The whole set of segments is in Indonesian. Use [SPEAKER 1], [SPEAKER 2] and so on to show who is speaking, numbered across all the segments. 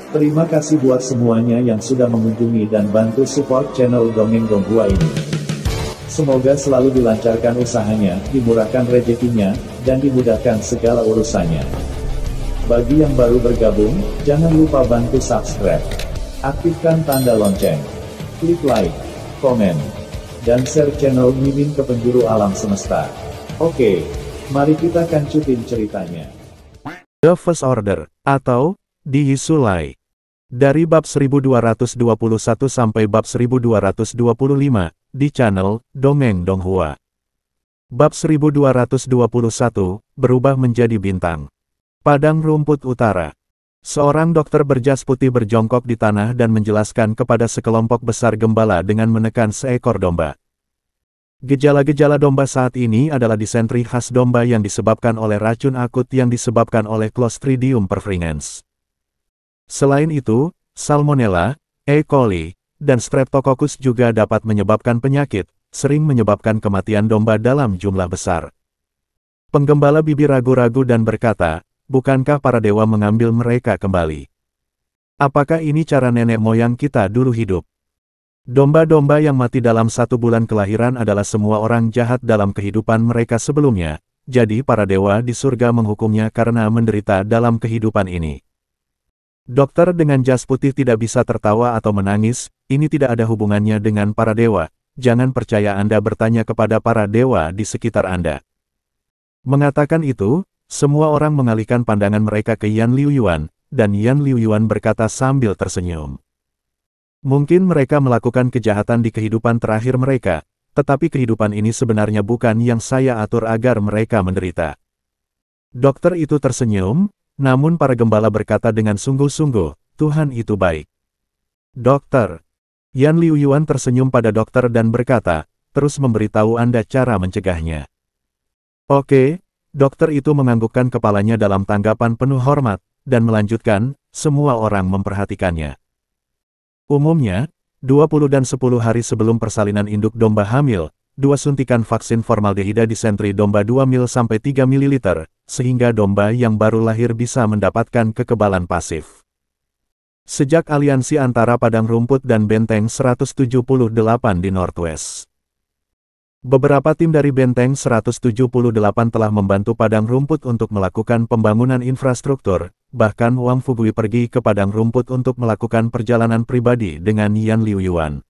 [SPEAKER 1] Terima kasih buat semuanya yang sudah mengunjungi dan bantu support channel Dongeng Donghua ini. Semoga selalu dilancarkan usahanya, dimurahkan rezekinya, dan dimudahkan segala urusannya. Bagi yang baru bergabung, jangan lupa bantu subscribe. Aktifkan tanda lonceng. Klik like, komen, dan share channel Mimin ke penjuru alam semesta. Oke, mari kita kancutin ceritanya.
[SPEAKER 2] The First Order, atau Di Sulai. Dari bab 1221 sampai bab 1225, di channel Dongeng Donghua. Bab 1221, berubah menjadi bintang. Padang rumput utara. Seorang dokter berjas putih berjongkok di tanah dan menjelaskan kepada sekelompok besar gembala dengan menekan seekor domba. Gejala-gejala domba saat ini adalah disentri khas domba yang disebabkan oleh racun akut yang disebabkan oleh Clostridium perfringens. Selain itu, Salmonella, E. coli, dan Streptococcus juga dapat menyebabkan penyakit, sering menyebabkan kematian domba dalam jumlah besar. Penggembala bibi ragu-ragu dan berkata, bukankah para dewa mengambil mereka kembali? Apakah ini cara nenek moyang kita dulu hidup? Domba-domba yang mati dalam 1 bulan kelahiran adalah semua orang jahat dalam kehidupan mereka sebelumnya, jadi para dewa di surga menghukumnya karena menderita dalam kehidupan ini. Dokter dengan jas putih tidak bisa tertawa atau menangis, ini tidak ada hubungannya dengan para dewa, jangan percaya Anda bertanya kepada para dewa di sekitar Anda. Mengatakan itu, semua orang mengalihkan pandangan mereka ke Yan Liuyuan, dan Yan Liuyuan berkata sambil tersenyum. Mungkin mereka melakukan kejahatan di kehidupan terakhir mereka, tetapi kehidupan ini sebenarnya bukan yang saya atur agar mereka menderita. Dokter itu tersenyum, namun para gembala berkata dengan sungguh-sungguh, Tuhan itu baik. Dokter. Yan Liuyuan tersenyum pada dokter dan berkata, terus memberitahu Anda cara mencegahnya. Oke, dokter itu menganggukkan kepalanya dalam tanggapan penuh hormat, dan melanjutkan, semua orang memperhatikannya. Umumnya, 20 dan 10 hari sebelum persalinan induk domba hamil, 2 suntikan vaksin formaldehida disentri domba 2 ml sampai 3 ml, sehingga domba yang baru lahir bisa mendapatkan kekebalan pasif. Sejak aliansi antara Padang Rumput dan Benteng 178 di Northwest. Beberapa tim dari Benteng 178 telah membantu Padang Rumput untuk melakukan pembangunan infrastruktur, bahkan Wang Fugui pergi ke Padang Rumput untuk melakukan perjalanan pribadi dengan Yan Liuyuan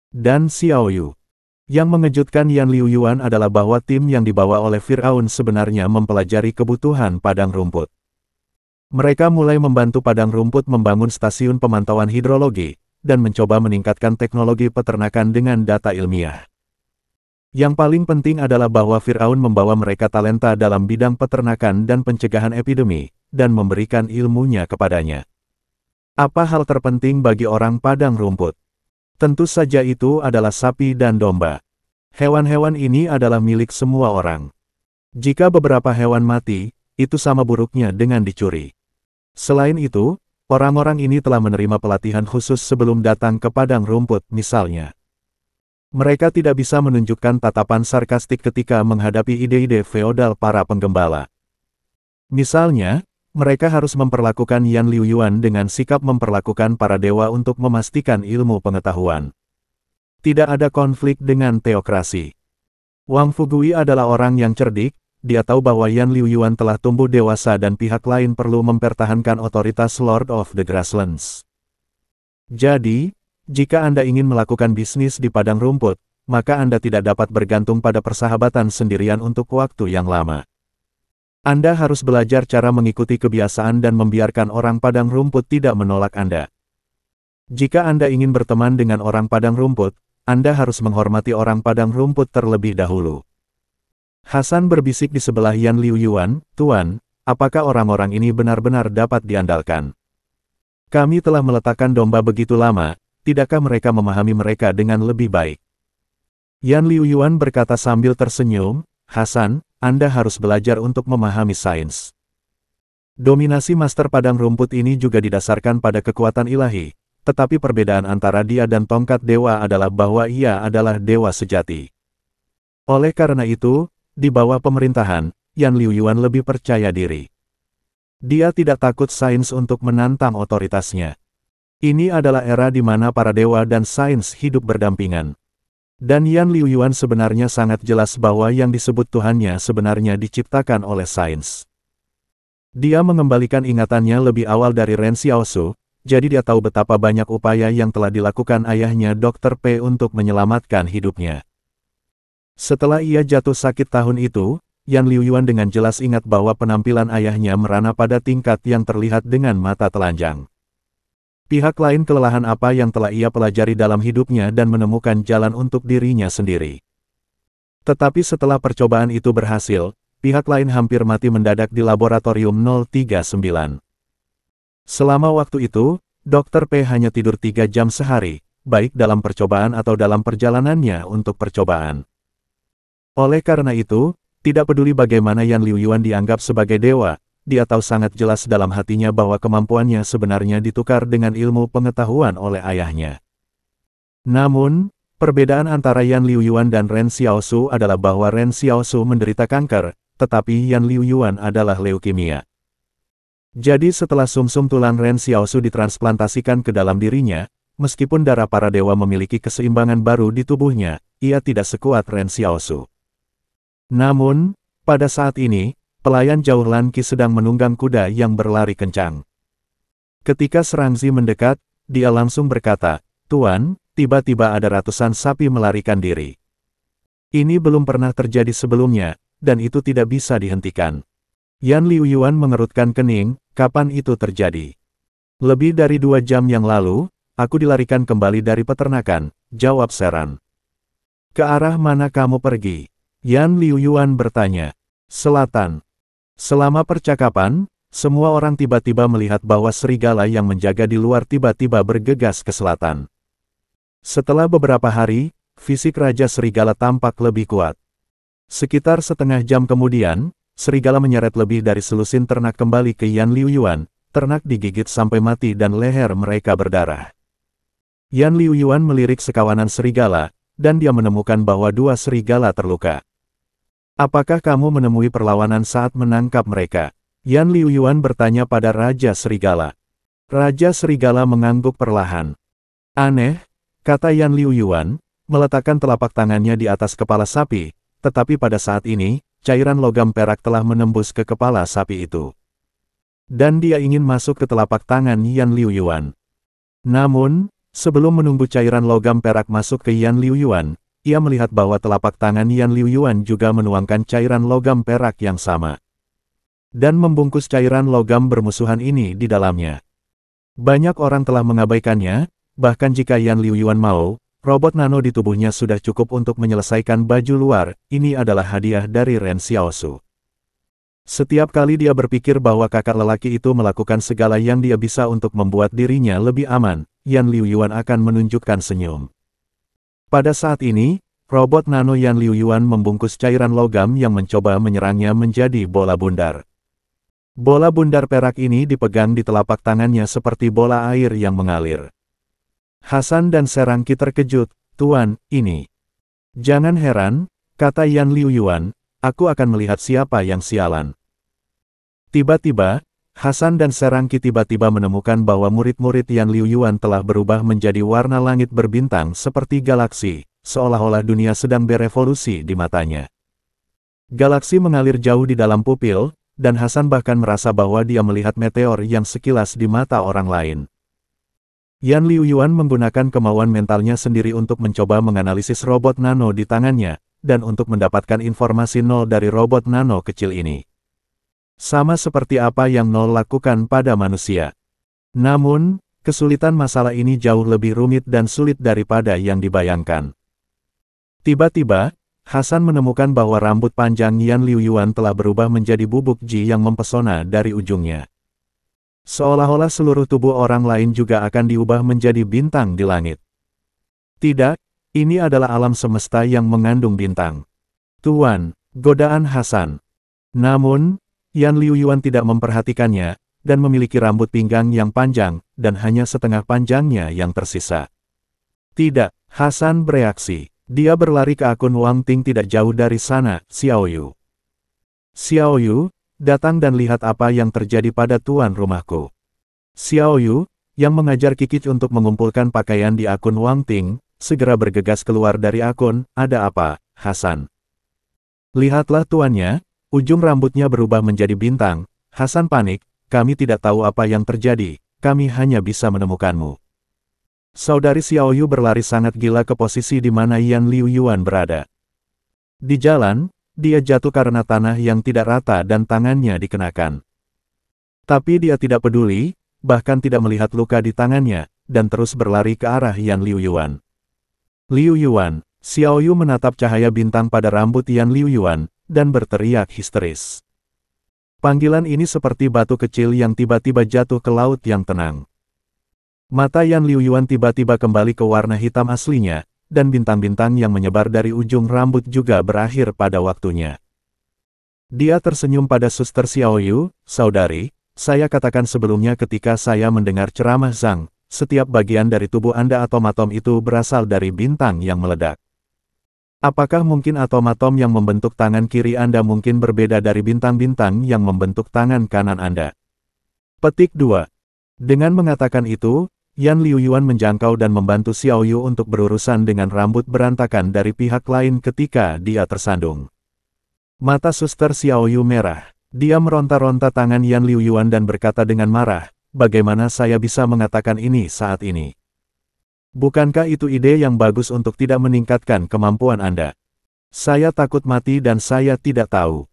[SPEAKER 2] dan Xiao Yu. Yang mengejutkan Yan Liuyuan adalah bahwa tim yang dibawa oleh Firaun sebenarnya mempelajari kebutuhan Padang Rumput. Mereka mulai membantu Padang Rumput membangun stasiun pemantauan hidrologi, dan mencoba meningkatkan teknologi peternakan dengan data ilmiah. Yang paling penting adalah bahwa Firaun membawa mereka talenta dalam bidang peternakan dan pencegahan epidemi, dan memberikan ilmunya kepadanya. Apa hal terpenting bagi orang Padang Rumput? Tentu saja itu adalah sapi dan domba. Hewan-hewan ini adalah milik semua orang. Jika beberapa hewan mati, itu sama buruknya dengan dicuri. Selain itu, orang-orang ini telah menerima pelatihan khusus sebelum datang ke Padang Rumput, misalnya. Mereka tidak bisa menunjukkan tatapan sarkastik ketika menghadapi ide-ide feodal para penggembala. Misalnya, mereka harus memperlakukan Yan Liuyuan dengan sikap memperlakukan para dewa untuk memastikan ilmu pengetahuan. Tidak ada konflik dengan teokrasi. Wang Fugui adalah orang yang cerdik, dia tahu bahwa Yan Liuyuan telah tumbuh dewasa dan pihak lain perlu mempertahankan otoritas Lord of the Grasslands. Jadi, jika Anda ingin melakukan bisnis di Padang Rumput, maka Anda tidak dapat bergantung pada persahabatan sendirian untuk waktu yang lama. Anda harus belajar cara mengikuti kebiasaan dan membiarkan orang Padang Rumput tidak menolak Anda. Jika Anda ingin berteman dengan orang Padang Rumput, Anda harus menghormati orang Padang Rumput terlebih dahulu. Hasan berbisik di sebelah Yan Liuyuan, Tuan, apakah orang-orang ini benar-benar dapat diandalkan? Kami telah meletakkan domba begitu lama, tidakkah mereka memahami mereka dengan lebih baik? Yan Liuyuan berkata sambil tersenyum, Hasan, Anda harus belajar untuk memahami sains. Dominasi Master Padang Rumput ini juga didasarkan pada kekuatan ilahi, tetapi perbedaan antara dia dan tongkat dewa adalah bahwa ia adalah dewa sejati. Oleh karena itu, di bawah pemerintahan, Yan Liuyuan lebih percaya diri. Dia tidak takut sains untuk menantang otoritasnya. Ini adalah era di mana para dewa dan sains hidup berdampingan. Dan Yan Liuyuan sebenarnya sangat jelas bahwa yang disebut Tuhannya sebenarnya diciptakan oleh sains. Dia mengembalikan ingatannya lebih awal dari Ren Xiaosu, jadi dia tahu betapa banyak upaya yang telah dilakukan ayahnya Dr. P untuk menyelamatkan hidupnya. Setelah ia jatuh sakit tahun itu, Yan Liuyuan dengan jelas ingat bahwa penampilan ayahnya merana pada tingkat yang terlihat dengan mata telanjang. Pihak lain kelelahan apa yang telah ia pelajari dalam hidupnya dan menemukan jalan untuk dirinya sendiri. Tetapi setelah percobaan itu berhasil, pihak lain hampir mati mendadak di laboratorium 039. Selama waktu itu, Dr. P hanya tidur 3 jam sehari, baik dalam percobaan atau dalam perjalanannya untuk percobaan. Oleh karena itu, tidak peduli bagaimana Yan Liuyuan dianggap sebagai dewa, dia tahu sangat jelas dalam hatinya bahwa kemampuannya sebenarnya ditukar dengan ilmu pengetahuan oleh ayahnya. Namun, perbedaan antara Yan Liuyuan dan Ren Xiaosu adalah bahwa Ren Xiaosu menderita kanker, tetapi Yan Liuyuan adalah leukemia. Jadi setelah sumsum tulang Ren Xiaosu ditransplantasikan ke dalam dirinya, meskipun darah para dewa memiliki keseimbangan baru di tubuhnya, ia tidak sekuat Ren Xiaosu. Namun, pada saat ini, pelayan Zhao Lanqi sedang menunggang kuda yang berlari kencang. Ketika Serangzi mendekat, dia langsung berkata, "Tuan, tiba-tiba ada ratusan sapi melarikan diri. Ini belum pernah terjadi sebelumnya, dan itu tidak bisa dihentikan." Yan Liuyuan mengerutkan kening, "Kapan itu terjadi?" "Lebih dari 2 jam yang lalu, aku dilarikan kembali dari peternakan," jawab Seran. "Ke arah mana kamu pergi?" Yan Liuyuan bertanya. "Selatan." Selama percakapan, semua orang tiba-tiba melihat bahwa serigala yang menjaga di luar tiba-tiba bergegas ke selatan. Setelah beberapa hari, fisik Raja Serigala tampak lebih kuat. Sekitar setengah jam kemudian, serigala menyeret lebih dari selusin ternak kembali ke Yan Liuyuan, ternak digigit sampai mati dan leher mereka berdarah. Yan Liuyuan melirik sekawanan serigala, dan dia menemukan bahwa 2 serigala terluka. "Apakah kamu menemui perlawanan saat menangkap mereka?" Yan Liuyuan bertanya pada Raja Serigala. Raja Serigala mengangguk perlahan. "Aneh," kata Yan Liuyuan, meletakkan telapak tangannya di atas kepala sapi, tetapi pada saat ini, cairan logam perak telah menembus ke kepala sapi itu. Dan dia ingin masuk ke telapak tangan Yan Liuyuan. Namun, sebelum menunggu cairan logam perak masuk ke Yan Liuyuan, ia melihat bahwa telapak tangan Yan Liuyuan juga menuangkan cairan logam perak yang sama. Dan membungkus cairan logam bermusuhan ini di dalamnya. Banyak orang telah mengabaikannya, bahkan jika Yan Liuyuan mau, robot nano di tubuhnya sudah cukup untuk menyelesaikan baju luar. Ini adalah hadiah dari Ren Xiaosu. Setiap kali dia berpikir bahwa kakak lelaki itu melakukan segala yang dia bisa untuk membuat dirinya lebih aman, Yan Liuyuan akan menunjukkan senyum. Pada saat ini, robot nano Yan Liuyuan membungkus cairan logam yang mencoba menyerangnya menjadi bola bundar. Bola bundar perak ini dipegang di telapak tangannya seperti bola air yang mengalir. Hasan dan Serangki terkejut, "Tuan, ini." "Jangan heran," kata Yan Liuyuan, "aku akan melihat siapa yang sialan." Tiba-tiba, Hasan dan Serangki tiba-tiba menemukan bahwa murid-murid Yan Liuyuan telah berubah menjadi warna langit berbintang seperti galaksi, seolah-olah dunia sedang berevolusi di matanya. Galaksi mengalir jauh di dalam pupil, dan Hasan bahkan merasa bahwa dia melihat meteor yang sekilas di mata orang lain. Yan Liuyuan menggunakan kemauan mentalnya sendiri untuk mencoba menganalisis robot nano di tangannya, dan untuk mendapatkan informasi nol dari robot nano kecil ini. Sama seperti apa yang nol lakukan pada manusia. Namun, kesulitan masalah ini jauh lebih rumit dan sulit daripada yang dibayangkan. Tiba-tiba, Hasan menemukan bahwa rambut panjang Yan Liuyuan telah berubah menjadi bubuk ji yang mempesona dari ujungnya. Seolah-olah seluruh tubuh orang lain juga akan diubah menjadi bintang di langit. Tidak, ini adalah alam semesta yang mengandung bintang. "Tuan," godaan Hasan. Namun, Yan Liuyuan tidak memperhatikannya, dan memiliki rambut pinggang yang panjang, dan hanya setengah panjangnya yang tersisa. "Tidak," Hasan bereaksi. Dia berlari ke akun Wang Ting tidak jauh dari sana, Xiaoyu. Xiao Yu, datang dan lihat apa yang terjadi pada tuan rumahku. Xiao Yu, yang mengajar Kikich untuk mengumpulkan pakaian di akun Wang Ting, segera bergegas keluar dari akun. Ada apa, Hasan? Lihatlah tuannya, ujung rambutnya berubah menjadi bintang. Hasan panik, kami tidak tahu apa yang terjadi, kami hanya bisa menemukanmu. Saudari Xiao Yu berlari sangat gila ke posisi di mana Yan Liu Yuan berada. Di jalan, dia jatuh karena tanah yang tidak rata dan tangannya dikenakan. Tapi dia tidak peduli, bahkan tidak melihat luka di tangannya, dan terus berlari ke arah Yan Liu Yuan. Liu Yuan, Xiao Yu menatap cahaya bintang pada rambut Yan Liu Yuan, dan berteriak histeris. Panggilan ini seperti batu kecil yang tiba-tiba jatuh ke laut yang tenang. Mata Yan Liu Yuan tiba-tiba kembali ke warna hitam aslinya, dan bintang-bintang yang menyebar dari ujung rambut juga berakhir pada waktunya. Dia tersenyum pada Suster Xiao Yu, saudari, saya katakan sebelumnya ketika saya mendengar ceramah Zhang, setiap bagian dari tubuh Anda atom-atom itu berasal dari bintang yang meledak. Apakah mungkin atom-atom yang membentuk tangan kiri Anda mungkin berbeda dari bintang-bintang yang membentuk tangan kanan Anda? Petik 2. Dengan mengatakan itu, Yan Liu Yuan menjangkau dan membantu Xiao Yu untuk berurusan dengan rambut berantakan dari pihak lain ketika dia tersandung. Mata Suster Xiao Yu merah. Dia meronta-ronta tangan Yan Liu Yuan dan berkata dengan marah, bagaimana saya bisa mengatakan ini saat ini? Bukankah itu ide yang bagus untuk tidak meningkatkan kemampuan Anda? Saya takut mati dan saya tidak tahu.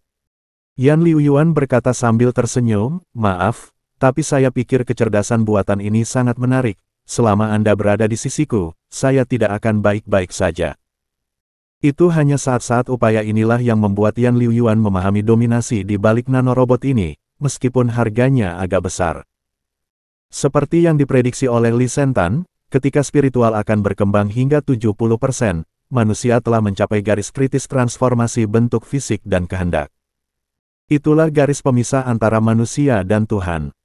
[SPEAKER 2] Yan Liu Yuan berkata sambil tersenyum, maaf, tapi saya pikir kecerdasan buatan ini sangat menarik. Selama Anda berada di sisiku, saya tidak akan baik-baik saja. Itu hanya saat-saat upaya inilah yang membuat Yan Liu Yuan memahami dominasi di balik nanorobot ini, meskipun harganya agak besar. Seperti yang diprediksi oleh Li Shentan, ketika spiritual akan berkembang hingga 70%, manusia telah mencapai garis kritis transformasi bentuk fisik dan kehendak. Itulah garis pemisah antara manusia dan Tuhan.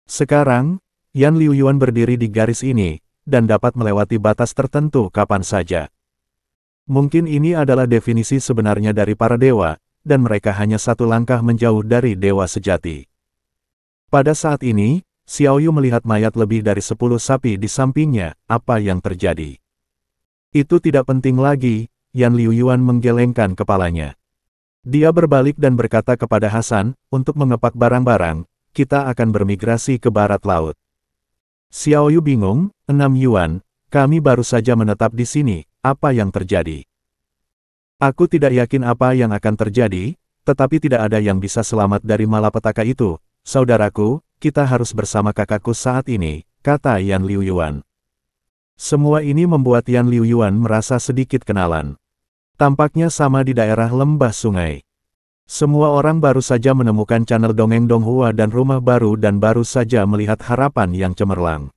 [SPEAKER 2] Sekarang, Yan Liu Yuan berdiri di garis ini, dan dapat melewati batas tertentu kapan saja. Mungkin ini adalah definisi sebenarnya dari para dewa, dan mereka hanya satu langkah menjauh dari dewa sejati. Pada saat ini, Xiao Yu melihat mayat lebih dari 10 sapi di sampingnya. Apa yang terjadi? Itu tidak penting lagi, Yan Liu Yuan menggelengkan kepalanya. Dia berbalik dan berkata kepada Hasan, untuk mengepak barang-barang, kita akan bermigrasi ke barat laut. Xiao Yu bingung, 6 Yuan, kami baru saja menetap di sini, apa yang terjadi? Aku tidak yakin apa yang akan terjadi, tetapi tidak ada yang bisa selamat dari malapetaka itu. Saudaraku, kita harus bersama kakakku saat ini, kata Yan Liu Yuan. Semua ini membuat Yan Liu Yuan merasa sedikit kenalan. Tampaknya sama di daerah lembah sungai. Semua orang baru saja menemukan channel Dongeng Donghua dan rumah baru dan baru saja melihat harapan yang cemerlang.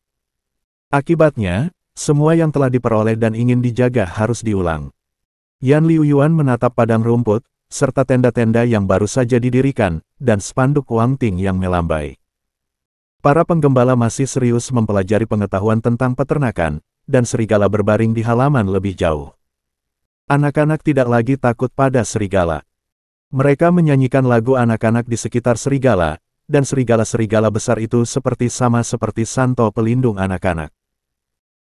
[SPEAKER 2] Akibatnya, semua yang telah diperoleh dan ingin dijaga harus diulang. Yan Liu Yuan menatap padang rumput, serta tenda-tenda yang baru saja didirikan, dan spanduk Wang Ting yang melambai. Para penggembala masih serius mempelajari pengetahuan tentang peternakan, dan serigala berbaring di halaman lebih jauh. Anak-anak tidak lagi takut pada serigala. Mereka menyanyikan lagu anak-anak di sekitar serigala, dan serigala-serigala besar itu seperti Santo pelindung anak-anak.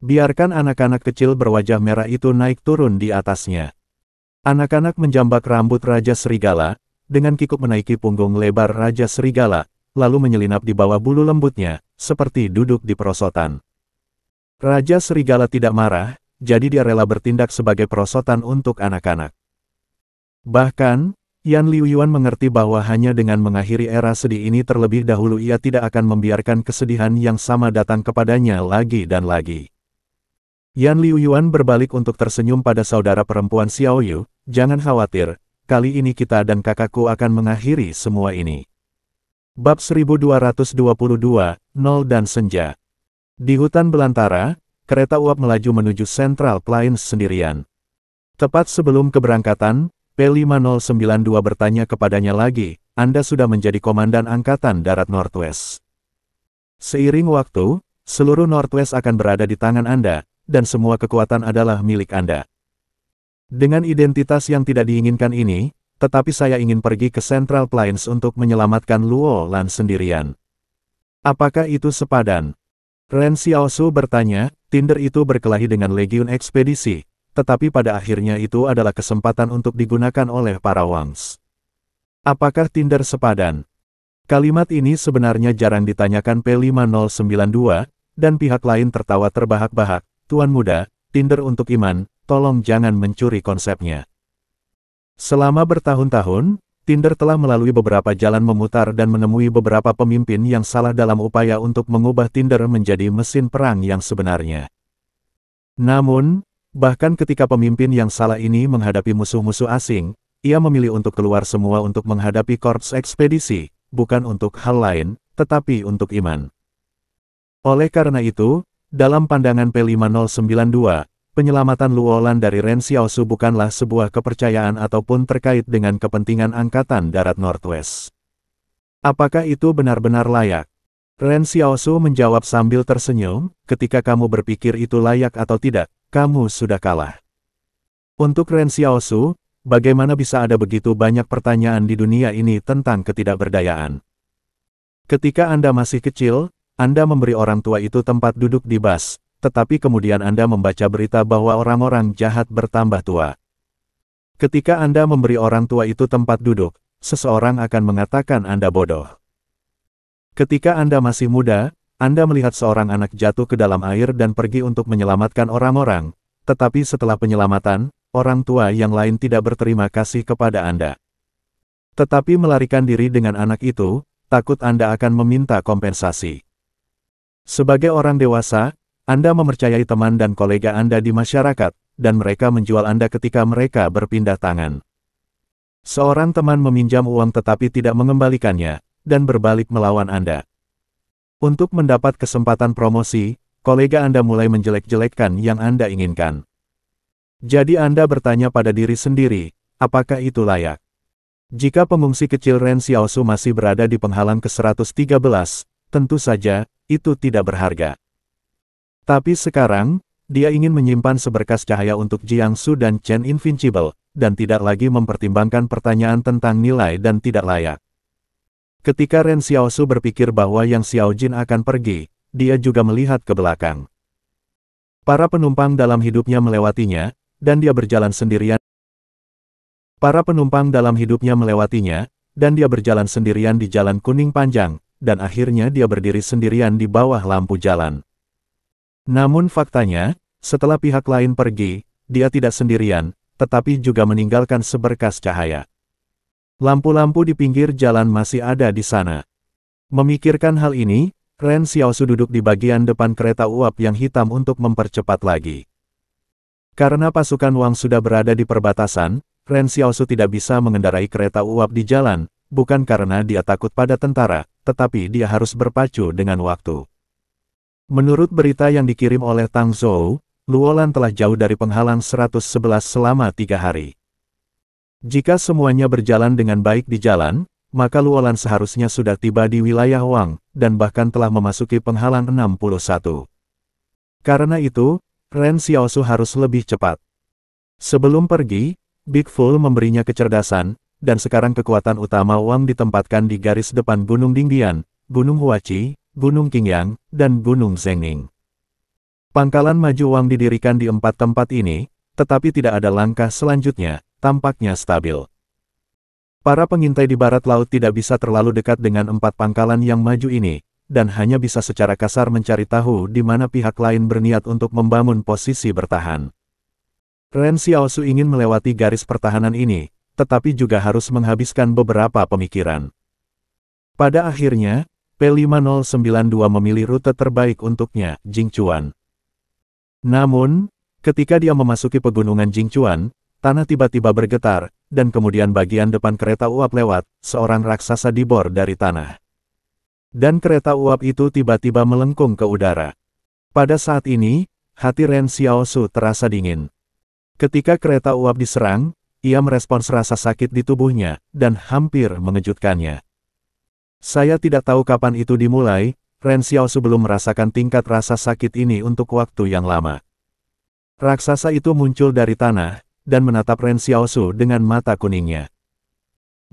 [SPEAKER 2] Biarkan anak-anak kecil berwajah merah itu naik turun di atasnya. Anak-anak menjambak rambut Raja Serigala, dengan kikuk menaiki punggung lebar Raja Serigala, lalu menyelinap di bawah bulu lembutnya, seperti duduk di perosotan. Raja Serigala tidak marah, jadi dia rela bertindak sebagai perosotan untuk anak-anak. Bahkan, Yan Liu Yuan mengerti bahwa hanya dengan mengakhiri era sedih ini terlebih dahulu ia tidak akan membiarkan kesedihan yang sama datang kepadanya lagi dan lagi. Yan Liu Yuan berbalik untuk tersenyum pada saudara perempuan Xiao Yu, jangan khawatir, kali ini kita dan kakakku akan mengakhiri semua ini. Bab 1222, Nol dan Senja. Di hutan belantara, kereta uap melaju menuju Central Plains sendirian. Tepat sebelum keberangkatan, P5092 bertanya kepadanya lagi, Anda sudah menjadi komandan Angkatan Darat Northwest. Seiring waktu, seluruh Northwest akan berada di tangan Anda, dan semua kekuatan adalah milik Anda. Dengan identitas yang tidak diinginkan ini, tetapi saya ingin pergi ke Central Plains untuk menyelamatkan Luo Lan sendirian. Apakah itu sepadan? Ren Xiaosu bertanya. Tinder itu berkelahi dengan Legiun Ekspedisi, tetapi pada akhirnya itu adalah kesempatan untuk digunakan oleh para Wangs. Apakah Tinder sepadan? Kalimat ini sebenarnya jarang ditanyakan P5092, dan pihak lain tertawa terbahak-bahak. Tuan muda, Tinder untuk iman, tolong jangan mencuri konsepnya. Selama bertahun-tahun, Tinder telah melalui beberapa jalan memutar dan menemui beberapa pemimpin yang salah dalam upaya untuk mengubah Tinder menjadi mesin perang yang sebenarnya. Namun, bahkan ketika pemimpin yang salah ini menghadapi musuh-musuh asing, ia memilih untuk keluar semua untuk menghadapi korps ekspedisi, bukan untuk hal lain, tetapi untuk iman. Oleh karena itu, dalam pandangan P5092, penyelamatan Luo Lan dari Ren Xiaosu bukanlah sebuah kepercayaan ataupun terkait dengan kepentingan Angkatan Darat Northwest. Apakah itu benar-benar layak? Ren Xiaosu menjawab sambil tersenyum, ketika kamu berpikir itu layak atau tidak, kamu sudah kalah. Untuk Ren Xiaosu, bagaimana bisa ada begitu banyak pertanyaan di dunia ini tentang ketidakberdayaan? Ketika Anda masih kecil, Anda memberi orang tua itu tempat duduk di bus, tetapi kemudian Anda membaca berita bahwa orang-orang jahat bertambah tua. Ketika Anda memberi orang tua itu tempat duduk, seseorang akan mengatakan Anda bodoh. Ketika Anda masih muda, Anda melihat seorang anak jatuh ke dalam air dan pergi untuk menyelamatkan orang-orang, tetapi setelah penyelamatan, orang tua yang lain tidak berterima kasih kepada Anda. Tetapi melarikan diri dengan anak itu, takut Anda akan meminta kompensasi. Sebagai orang dewasa, Anda mempercayai teman dan kolega Anda di masyarakat, dan mereka menjual Anda ketika mereka berpindah tangan. Seorang teman meminjam uang tetapi tidak mengembalikannya, dan berbalik melawan Anda. Untuk mendapat kesempatan promosi, kolega Anda mulai menjelek-jelekkan yang Anda inginkan. Jadi Anda bertanya pada diri sendiri, apakah itu layak? Jika pengungsi kecil Ren Xiaosu masih berada di penghalang ke-113, tentu saja, itu tidak berharga. Tapi sekarang, dia ingin menyimpan seberkas cahaya untuk Jiangsu dan Chen Invincible, dan tidak lagi mempertimbangkan pertanyaan tentang nilai dan tidak layak. Ketika Ren Xiaosu berpikir bahwa Yang Xiaojin akan pergi, dia juga melihat ke belakang. Para penumpang dalam hidupnya melewatinya, dan dia berjalan sendirian. Di jalan kuning panjang, dan akhirnya dia berdiri sendirian di bawah lampu jalan. Namun faktanya, setelah pihak lain pergi, dia tidak sendirian, tetapi juga meninggalkan seberkas cahaya. Lampu-lampu di pinggir jalan masih ada di sana. Memikirkan hal ini, Ren Xiaosu duduk di bagian depan kereta uap yang hitam untuk mempercepat lagi. Karena pasukan Wang sudah berada di perbatasan, Ren Xiaosu tidak bisa mengendarai kereta uap di jalan, bukan karena dia takut pada tentara, tetapi dia harus berpacu dengan waktu. Menurut berita yang dikirim oleh Tang Zhou, Luo Lan telah jauh dari penghalang 111 selama 3 hari. Jika semuanya berjalan dengan baik di jalan, maka Luo Lan seharusnya sudah tiba di wilayah Wang, dan bahkan telah memasuki penghalang 61. Karena itu, Ren Xiaosu harus lebih cepat. Sebelum pergi, Big Fool memberinya kecerdasan, dan sekarang kekuatan utama Wang ditempatkan di garis depan Gunung Dingdian, Gunung Huachi, Gunung Qingyang, dan Gunung Zhengning. Pangkalan maju Wang didirikan di 4 tempat ini, tetapi tidak ada langkah selanjutnya, tampaknya stabil. Para pengintai di barat laut tidak bisa terlalu dekat dengan 4 pangkalan yang maju ini, dan hanya bisa secara kasar mencari tahu di mana pihak lain berniat untuk membangun posisi bertahan. Ren Xiaosu ingin melewati garis pertahanan ini, tetapi juga harus menghabiskan beberapa pemikiran. Pada akhirnya, P5092 memilih rute terbaik untuknya, Jingchuan. Namun, ketika dia memasuki pegunungan Jingchuan, tanah tiba-tiba bergetar, dan kemudian bagian depan kereta uap lewat, seorang raksasa dibor dari tanah. Dan kereta uap itu tiba-tiba melengkung ke udara. Pada saat ini, hati Ren Xiaosu terasa dingin. Ketika kereta uap diserang, ia merespons rasa sakit di tubuhnya, dan hampir mengejutkannya. Saya tidak tahu kapan itu dimulai, Ren Xiaosu belum merasakan tingkat rasa sakit ini untuk waktu yang lama. Raksasa itu muncul dari tanah, dan menatap Ren Xiaosu dengan mata kuningnya.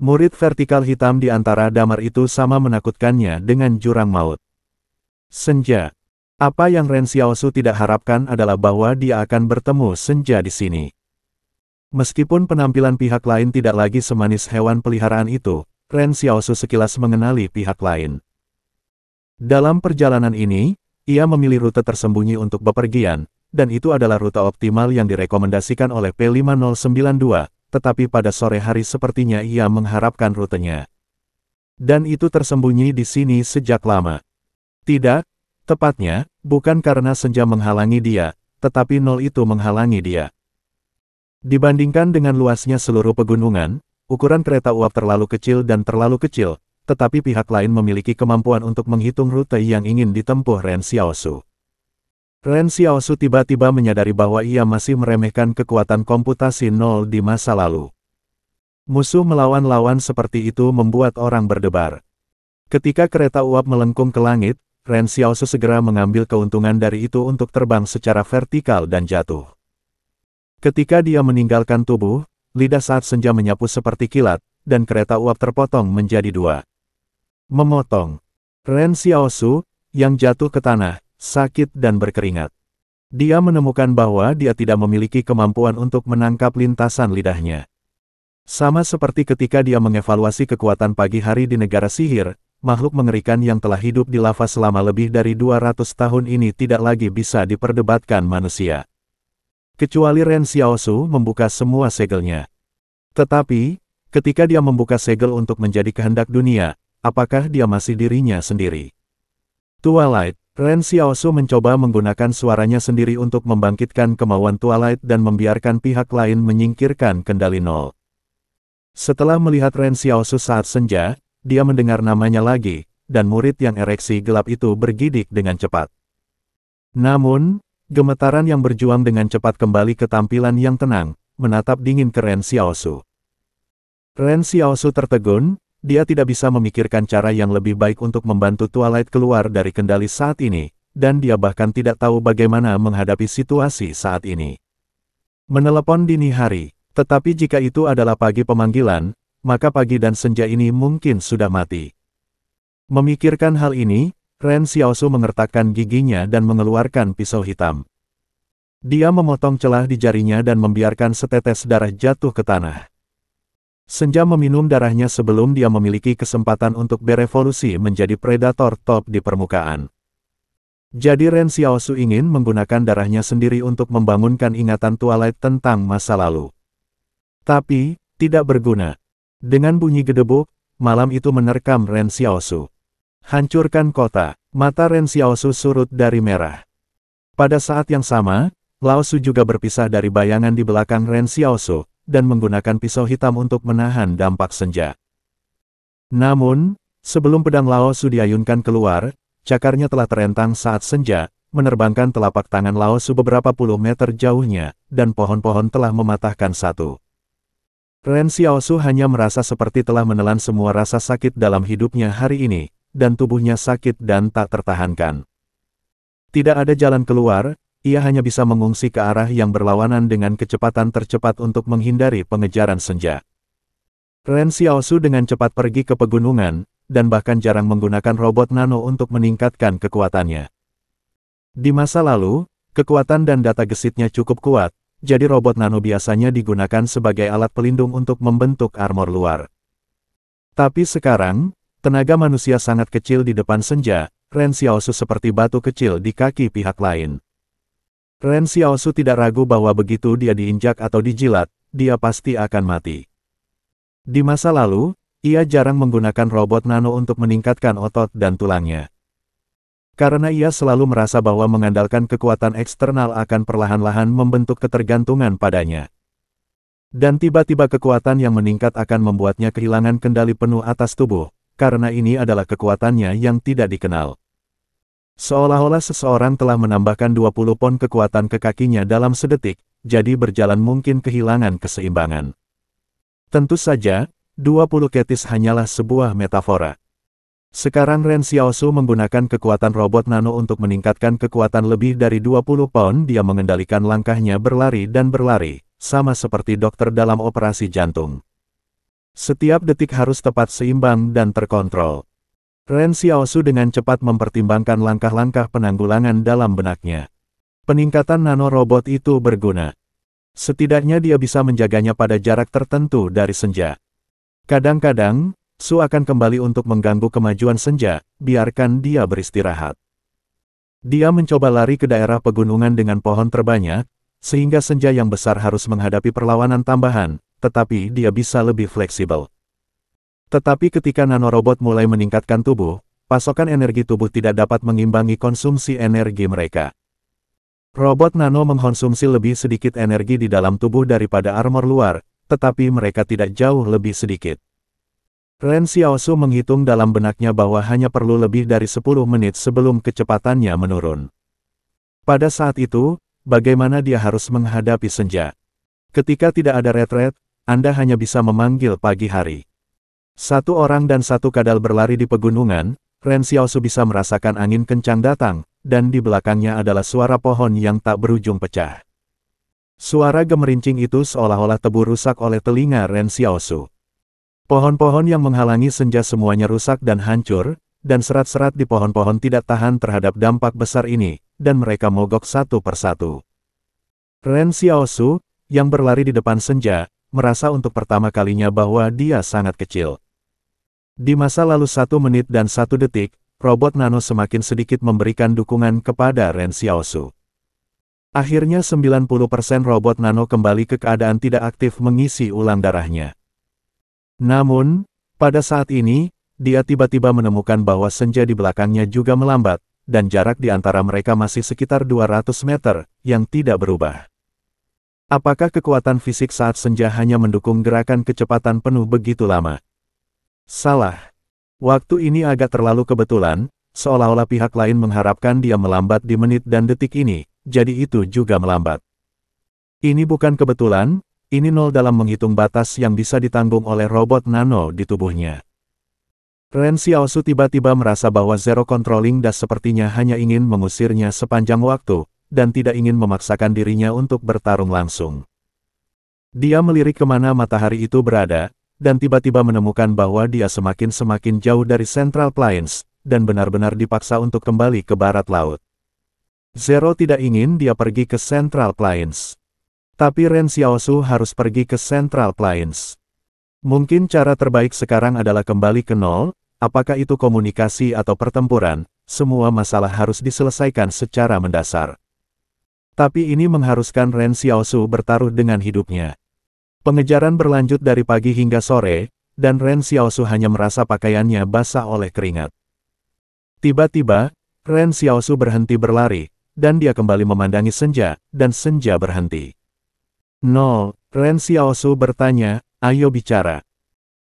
[SPEAKER 2] Murid vertikal hitam di antara damar itu sama menakutkannya dengan jurang maut. Senja. Apa yang Ren Xiaosu tidak harapkan adalah bahwa dia akan bertemu Senja di sini. Meskipun penampilan pihak lain tidak lagi semanis hewan peliharaan itu, Ren Xiaosu sekilas mengenali pihak lain. Dalam perjalanan ini, ia memilih rute tersembunyi untuk bepergian, dan itu adalah rute optimal yang direkomendasikan oleh P5092, tetapi pada sore hari sepertinya ia mengharapkan rutenya. Dan itu tersembunyi di sini sejak lama. Tidak, tepatnya, bukan karena senja menghalangi dia, tetapi nol itu menghalangi dia. Dibandingkan dengan luasnya seluruh pegunungan, ukuran kereta uap terlalu kecil dan terlalu kecil, tetapi pihak lain memiliki kemampuan untuk menghitung rute yang ingin ditempuh Ren Xiaosu. Ren Xiaosu tiba-tiba menyadari bahwa ia masih meremehkan kekuatan komputasi nol di masa lalu. Musuh melawan lawan seperti itu membuat orang berdebar. Ketika kereta uap melengkung ke langit, Ren Xiaosu segera mengambil keuntungan dari itu untuk terbang secara vertikal dan jatuh. Ketika dia meninggalkan tubuh, lidah saat senja menyapu seperti kilat, dan kereta uap terpotong menjadi dua. Memotong. Ren Xiaosu, yang jatuh ke tanah, sakit dan berkeringat. Dia menemukan bahwa dia tidak memiliki kemampuan untuk menangkap lintasan lidahnya. Sama seperti ketika dia mengevaluasi kekuatan pagi hari di negara sihir, makhluk mengerikan yang telah hidup di lava selama lebih dari 200 tahun ini tidak lagi bisa diperdebatkan manusia. Kecuali Ren Xiaosu membuka semua segelnya. Tetapi, ketika dia membuka segel untuk menjadi kehendak dunia, apakah dia masih dirinya sendiri? Twilight, Ren Xiaosu mencoba menggunakan suaranya sendiri untuk membangkitkan kemauan Twilight dan membiarkan pihak lain menyingkirkan kendali nol. Setelah melihat Ren Xiaosu saat senja, dia mendengar namanya lagi, dan murid yang ereksi gelap itu bergidik dengan cepat. Namun, gemetaran yang berjuang dengan cepat kembali ke tampilan yang tenang, menatap dingin ke Ren Xiaosu. Ren Xiaosu tertegun, dia tidak bisa memikirkan cara yang lebih baik untuk membantu Twilight keluar dari kendali saat ini, dan dia bahkan tidak tahu bagaimana menghadapi situasi saat ini. Menelepon dini hari, tetapi jika itu adalah pagi pemanggilan, maka pagi dan senja ini mungkin sudah mati. Memikirkan hal ini, Ren Xiaosu mengertakkan giginya dan mengeluarkan pisau hitam. Dia memotong celah di jarinya dan membiarkan setetes darah jatuh ke tanah. Senja meminum darahnya sebelum dia memiliki kesempatan untuk berevolusi menjadi predator top di permukaan. Jadi Ren Xiaosu ingin menggunakan darahnya sendiri untuk membangunkan ingatan Twilight tentang masa lalu. Tapi, tidak berguna. Dengan bunyi gedebuk, malam itu menerkam Ren Xiaosu. Hancurkan kota, mata Ren Xiaosu surut dari merah. Pada saat yang sama, Lao Su juga berpisah dari bayangan di belakang Ren Xiaosu, dan menggunakan pisau hitam untuk menahan dampak senja. Namun, sebelum pedang Lao Su diayunkan keluar, cakarnya telah terentang saat senja, menerbangkan telapak tangan Lao Su beberapa puluh meter jauhnya, dan pohon-pohon telah mematahkan satu. Ren Xiaosu hanya merasa seperti telah menelan semua rasa sakit dalam hidupnya hari ini, dan tubuhnya sakit dan tak tertahankan. Tidak ada jalan keluar, ia hanya bisa mengungsi ke arah yang berlawanan dengan kecepatan tercepat untuk menghindari pengejaran senja. Ren Xiaosu dengan cepat pergi ke pegunungan, dan bahkan jarang menggunakan robot nano untuk meningkatkan kekuatannya. Di masa lalu, kekuatan dan data gesitnya cukup kuat, jadi robot nano biasanya digunakan sebagai alat pelindung untuk membentuk armor luar. Tapi sekarang, tenaga manusia sangat kecil di depan senja, Ren Xiaosu seperti batu kecil di kaki pihak lain. Ren Xiaosu tidak ragu bahwa begitu dia diinjak atau dijilat, dia pasti akan mati. Di masa lalu, ia jarang menggunakan robot nano untuk meningkatkan otot dan tulangnya. Karena ia selalu merasa bahwa mengandalkan kekuatan eksternal akan perlahan-lahan membentuk ketergantungan padanya. Dan tiba-tiba kekuatan yang meningkat akan membuatnya kehilangan kendali penuh atas tubuh, karena ini adalah kekuatannya yang tidak dikenal. Seolah-olah seseorang telah menambahkan 20 pon kekuatan ke kakinya dalam sedetik, jadi berjalan mungkin kehilangan keseimbangan. Tentu saja, 20 ketis hanyalah sebuah metafora. Sekarang Ren Xiaosu menggunakan kekuatan robot nano untuk meningkatkan kekuatan lebih dari 20 pound. Dia mengendalikan langkahnya berlari dan berlari, sama seperti dokter dalam operasi jantung. Setiap detik harus tepat seimbang dan terkontrol. Ren Xiaosu dengan cepat mempertimbangkan langkah-langkah penanggulangan dalam benaknya. Peningkatan nanorobot itu berguna. Setidaknya dia bisa menjaganya pada jarak tertentu dari senja. Kadang-kadang, Su akan kembali untuk mengganggu kemajuan senja, biarkan dia beristirahat. Dia mencoba lari ke daerah pegunungan dengan pohon terbanyak, sehingga senja yang besar harus menghadapi perlawanan tambahan, tetapi dia bisa lebih fleksibel. Tetapi ketika nanorobot mulai meningkatkan tubuh, pasokan energi tubuh tidak dapat mengimbangi konsumsi energi mereka. Robot nano mengkonsumsi lebih sedikit energi di dalam tubuh daripada armor luar, tetapi mereka tidak jauh lebih sedikit. Ren Xiaosu menghitung dalam benaknya bahwa hanya perlu lebih dari 10 menit sebelum kecepatannya menurun. Pada saat itu, bagaimana dia harus menghadapi senja? Ketika tidak ada retret, Anda hanya bisa memanggil pagi hari. Satu orang dan satu kadal berlari di pegunungan, Ren Xiaosu bisa merasakan angin kencang datang, dan di belakangnya adalah suara pohon yang tak berujung pecah. Suara gemerincing itu seolah-olah tebu rusak oleh telinga Ren Xiaosu. Pohon-pohon yang menghalangi senja semuanya rusak dan hancur, dan serat-serat di pohon-pohon tidak tahan terhadap dampak besar ini, dan mereka mogok satu persatu. Ren Xiaosu, yang berlari di depan senja, merasa untuk pertama kalinya bahwa dia sangat kecil. Di masa lalu 1 menit dan 1 detik, robot nano semakin sedikit memberikan dukungan kepada Ren Xiaosu. Akhirnya 90% robot nano kembali ke keadaan tidak aktif mengisi ulang darahnya. Namun, pada saat ini, dia tiba-tiba menemukan bahwa senja di belakangnya juga melambat, dan jarak di antara mereka masih sekitar 200 meter, yang tidak berubah. Apakah kekuatan fisik saat senja hanya mendukung gerakan kecepatan penuh begitu lama? Salah. Waktu ini agak terlalu kebetulan, seolah-olah pihak lain mengharapkan dia melambat di menit dan detik ini, jadi itu juga melambat. Ini bukan kebetulan. Ini nol dalam menghitung batas yang bisa ditanggung oleh robot nano di tubuhnya. Ren Xiaosu tiba-tiba merasa bahwa Zero Controlling Das sepertinya hanya ingin mengusirnya sepanjang waktu, dan tidak ingin memaksakan dirinya untuk bertarung langsung. Dia melirik kemana matahari itu berada, dan tiba-tiba menemukan bahwa dia semakin jauh dari Central Plains, dan benar-benar dipaksa untuk kembali ke barat laut. Zero tidak ingin dia pergi ke Central Plains. Tapi Ren Xiaosu harus pergi ke Central Plains. Mungkin cara terbaik sekarang adalah kembali ke nol, apakah itu komunikasi atau pertempuran, semua masalah harus diselesaikan secara mendasar. Tapi ini mengharuskan Ren Xiaosu bertaruh dengan hidupnya. Pengejaran berlanjut dari pagi hingga sore, dan Ren Xiaosu hanya merasa pakaiannya basah oleh keringat. Tiba-tiba, Ren Xiaosu berhenti berlari, dan dia kembali memandangi senja, dan senja berhenti. "Nol," Ren Xiaosu bertanya, "ayo bicara."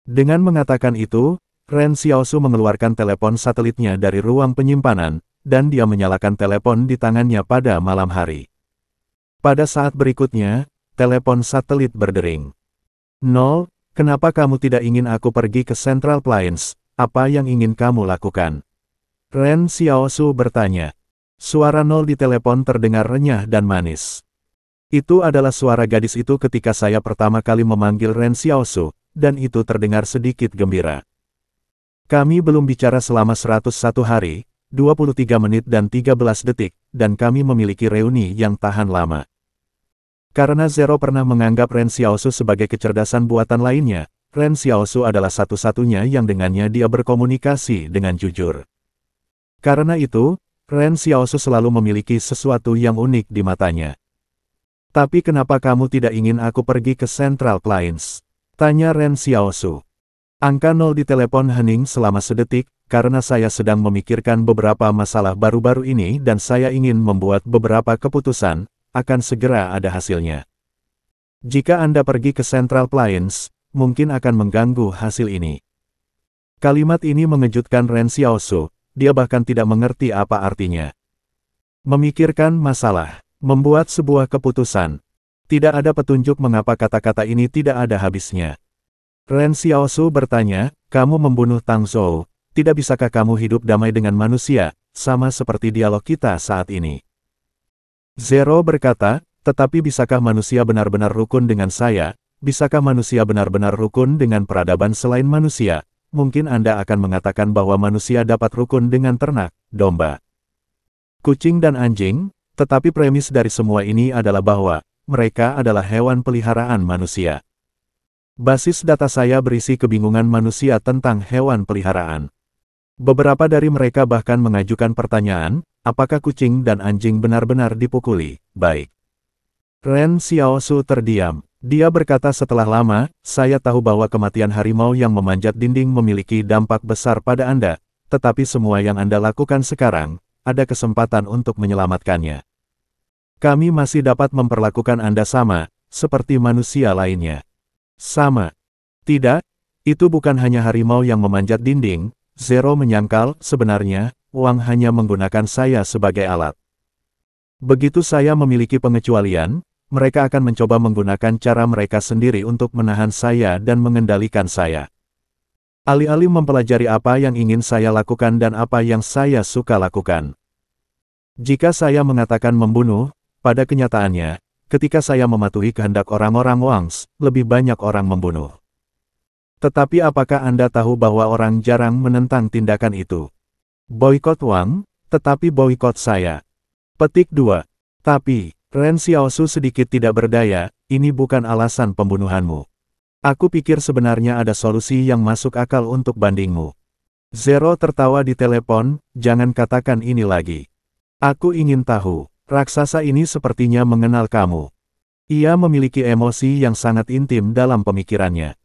[SPEAKER 2] Dengan mengatakan itu, Ren Xiaosu mengeluarkan telepon satelitnya dari ruang penyimpanan, dan dia menyalakan telepon di tangannya pada malam hari. Pada saat berikutnya, telepon satelit berdering. "Nol, kenapa kamu tidak ingin aku pergi ke Central Plains? Apa yang ingin kamu lakukan?" Ren Xiaosu bertanya. Suara Nol di telepon terdengar renyah dan manis. Itu adalah suara gadis itu ketika saya pertama kali memanggil Ren Xiaosu, dan itu terdengar sedikit gembira. "Kami belum bicara selama 101 hari, 23 menit dan 13 detik, dan kami memiliki reuni yang tahan lama." Karena Zero pernah menganggap Ren Xiaosu sebagai kecerdasan buatan lainnya, Ren Xiaosu adalah satu-satunya yang dengannya dia berkomunikasi dengan jujur. Karena itu, Ren Xiaosu selalu memiliki sesuatu yang unik di matanya. "Tapi kenapa kamu tidak ingin aku pergi ke Central Plains?" tanya Ren Xiaosu. Angka 0 di telepon hening selama sedetik, "Karena saya sedang memikirkan beberapa masalah baru-baru ini dan saya ingin membuat beberapa keputusan, akan segera ada hasilnya. Jika Anda pergi ke Central Plains, mungkin akan mengganggu hasil ini." Kalimat ini mengejutkan Ren Xiaosu, dia bahkan tidak mengerti apa artinya. Memikirkan masalah. Membuat sebuah keputusan. Tidak ada petunjuk mengapa kata-kata ini tidak ada habisnya. Ren Xiaosu bertanya, "Kamu membunuh Tang Zhou, tidak bisakah kamu hidup damai dengan manusia, sama seperti dialog kita saat ini?" Zero berkata, "Tetapi bisakah manusia benar-benar rukun dengan saya, bisakah manusia benar-benar rukun dengan peradaban selain manusia? Mungkin Anda akan mengatakan bahwa manusia dapat rukun dengan ternak, domba, kucing dan anjing, tetapi premis dari semua ini adalah bahwa mereka adalah hewan peliharaan manusia. Basis data saya berisi kebingungan manusia tentang hewan peliharaan. Beberapa dari mereka bahkan mengajukan pertanyaan, apakah kucing dan anjing benar-benar dipukuli? Baik. Ren Xiaosu terdiam. Dia berkata setelah lama, saya tahu bahwa kematian harimau yang memanjat dinding memiliki dampak besar pada Anda, tetapi semua yang Anda lakukan sekarang, ada kesempatan untuk menyelamatkannya. Kami masih dapat memperlakukan Anda sama, seperti manusia lainnya. Sama. Tidak, itu bukan hanya harimau yang memanjat dinding, Zero menyangkal, sebenarnya, Wang hanya menggunakan saya sebagai alat. Begitu saya memiliki pengecualian, mereka akan mencoba menggunakan cara mereka sendiri untuk menahan saya dan mengendalikan saya. Alih-alih mempelajari apa yang ingin saya lakukan dan apa yang saya suka lakukan. Jika saya mengatakan membunuh, pada kenyataannya, ketika saya mematuhi kehendak orang-orang Wangs, lebih banyak orang membunuh. Tetapi apakah Anda tahu bahwa orang jarang menentang tindakan itu? Boikot Wang, tetapi boikot saya. Petik 2. Tapi, Ren Xiaosu sedikit tidak berdaya, ini bukan alasan pembunuhanmu. Aku pikir sebenarnya ada solusi yang masuk akal untuk bandingmu. Zero tertawa di telepon, jangan katakan ini lagi. Aku ingin tahu. Raksasa ini sepertinya mengenal kamu. Ia memiliki emosi yang sangat intim dalam pemikirannya.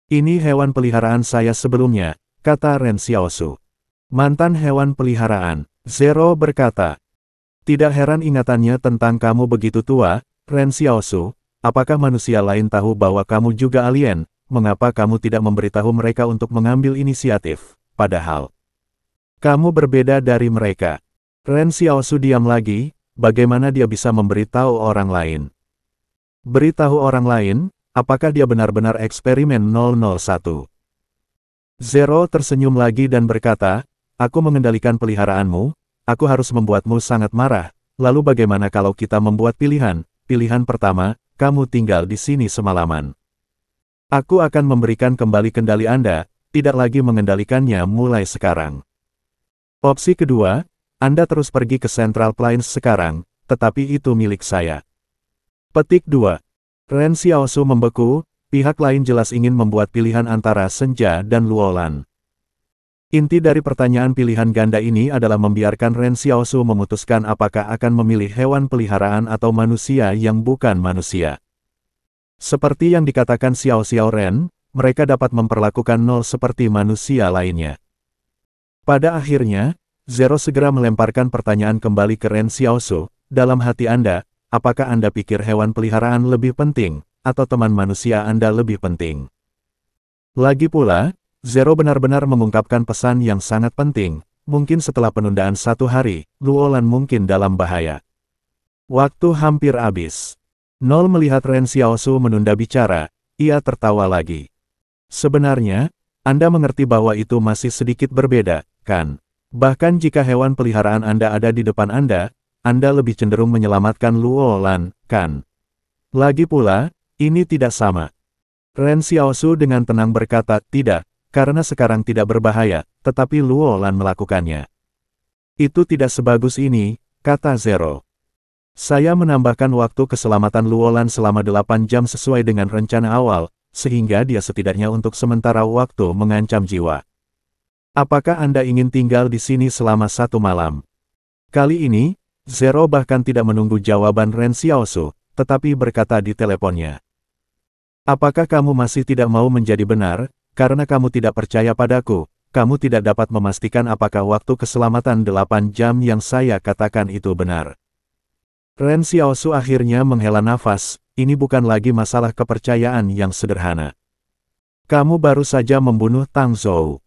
[SPEAKER 2] Ini hewan peliharaan saya sebelumnya, kata Ren Xiaosu. Mantan hewan peliharaan, Zero berkata. Tidak heran ingatannya tentang kamu begitu tua, Ren Xiaosu. Apakah manusia lain tahu bahwa kamu juga alien? Mengapa kamu tidak memberitahu mereka untuk mengambil inisiatif? Padahal kamu berbeda dari mereka. Ren Xiaosu diam lagi. Bagaimana dia bisa memberitahu orang lain? Beritahu orang lain, apakah dia benar-benar eksperimen 001? Zero tersenyum lagi dan berkata, aku mengendalikan peliharaanmu, aku harus membuatmu sangat marah, lalu bagaimana kalau kita membuat pilihan? Pilihan pertama, kamu tinggal di sini semalaman. Aku akan memberikan kembali kendali Anda, tidak lagi mengendalikannya mulai sekarang. Opsi kedua, Anda terus pergi ke Central Plains sekarang, tetapi itu milik saya. Petik 2. Ren Xiaosu membeku, pihak lain jelas ingin membuat pilihan antara Senja dan Luolan. Inti dari pertanyaan pilihan ganda ini adalah membiarkan Ren Xiaosu memutuskan apakah akan memilih hewan peliharaan atau manusia yang bukan manusia. Seperti yang dikatakan Xiao Ren, mereka dapat memperlakukan nol seperti manusia lainnya. Pada akhirnya, Zero segera melemparkan pertanyaan kembali ke Ren Xiaosu, dalam hati Anda, apakah Anda pikir hewan peliharaan lebih penting, atau teman manusia Anda lebih penting? Lagi pula, Zero benar-benar mengungkapkan pesan yang sangat penting, mungkin setelah penundaan 1 hari, Luolan mungkin dalam bahaya. Waktu hampir habis. Nol melihat Ren Xiaosu menunda bicara, ia tertawa lagi. Sebenarnya, Anda mengerti bahwa itu masih sedikit berbeda, kan? Bahkan jika hewan peliharaan Anda ada di depan Anda lebih cenderung menyelamatkan Luolan, kan? Lagi pula, ini tidak sama. Ren Xiaosu dengan tenang berkata, tidak, karena sekarang tidak berbahaya, tetapi Luolan melakukannya. Itu tidak sebagus ini, kata Zero. Saya menambahkan waktu keselamatan Luolan selama 8 jam sesuai dengan rencana awal, sehingga dia setidaknya untuk sementara waktu mengancam jiwa. Apakah Anda ingin tinggal di sini selama 1 malam? Kali ini, Zero bahkan tidak menunggu jawaban Ren Xiaosu, tetapi berkata di teleponnya. Apakah kamu masih tidak mau menjadi benar, karena kamu tidak percaya padaku, kamu tidak dapat memastikan apakah waktu keselamatan 8 jam yang saya katakan itu benar. Ren Xiaosu akhirnya menghela nafas, ini bukan lagi masalah kepercayaan yang sederhana. Kamu baru saja membunuh Tang Zhou.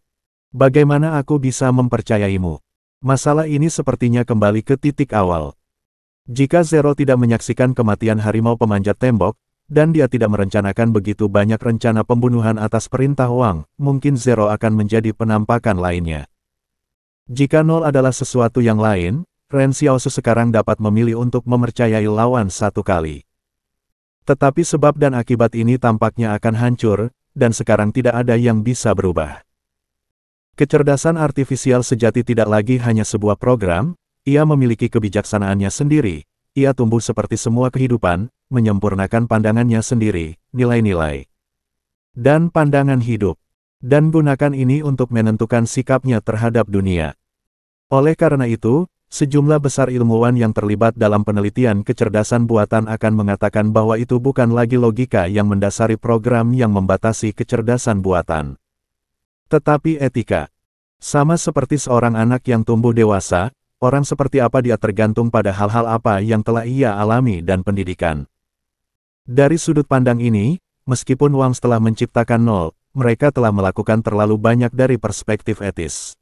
[SPEAKER 2] Bagaimana aku bisa mempercayaimu? Masalah ini sepertinya kembali ke titik awal. Jika Zero tidak menyaksikan kematian harimau pemanjat tembok, dan dia tidak merencanakan begitu banyak rencana pembunuhan atas perintah Wang, mungkin Zero akan menjadi penampakan lainnya. Jika nol adalah sesuatu yang lain, Ren Xiaosu sekarang dapat memilih untuk mempercayai lawan 1 kali. Tetapi sebab dan akibat ini tampaknya akan hancur, dan sekarang tidak ada yang bisa berubah. Kecerdasan artifisial sejati tidak lagi hanya sebuah program, ia memiliki kebijaksanaannya sendiri, ia tumbuh seperti semua kehidupan, menyempurnakan pandangannya sendiri, nilai-nilai, dan pandangan hidup, dan gunakan ini untuk menentukan sikapnya terhadap dunia. Oleh karena itu, sejumlah besar ilmuwan yang terlibat dalam penelitian kecerdasan buatan akan mengatakan bahwa itu bukan lagi logika yang mendasari program yang membatasi kecerdasan buatan, tetapi etika. Sama seperti seorang anak yang tumbuh dewasa, orang seperti apa dia tergantung pada hal-hal apa yang telah ia alami dan pendidikan. Dari sudut pandang ini, meskipun Wangs telah menciptakan nol, mereka telah melakukan terlalu banyak dari perspektif etis.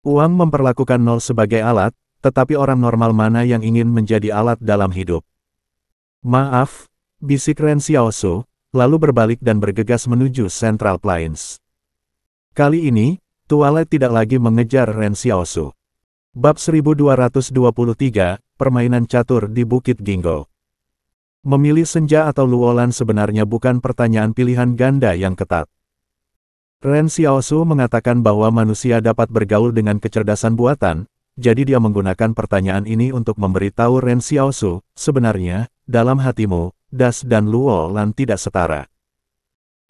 [SPEAKER 2] Wang memperlakukan nol sebagai alat, tetapi orang normal mana yang ingin menjadi alat dalam hidup? Maaf, bisik Ren Xiaosu, lalu berbalik dan bergegas menuju Central Plains. Kali ini, Twilight tidak lagi mengejar Ren Xiaosu. Bab 1223, Permainan Catur di Bukit Gingo. Memilih senja atau luolan sebenarnya bukan pertanyaan pilihan ganda yang ketat. Ren Xiaosu mengatakan bahwa manusia dapat bergaul dengan kecerdasan buatan, jadi dia menggunakan pertanyaan ini untuk memberitahu Ren Xiaosu, sebenarnya, dalam hatimu, das dan luolan tidak setara.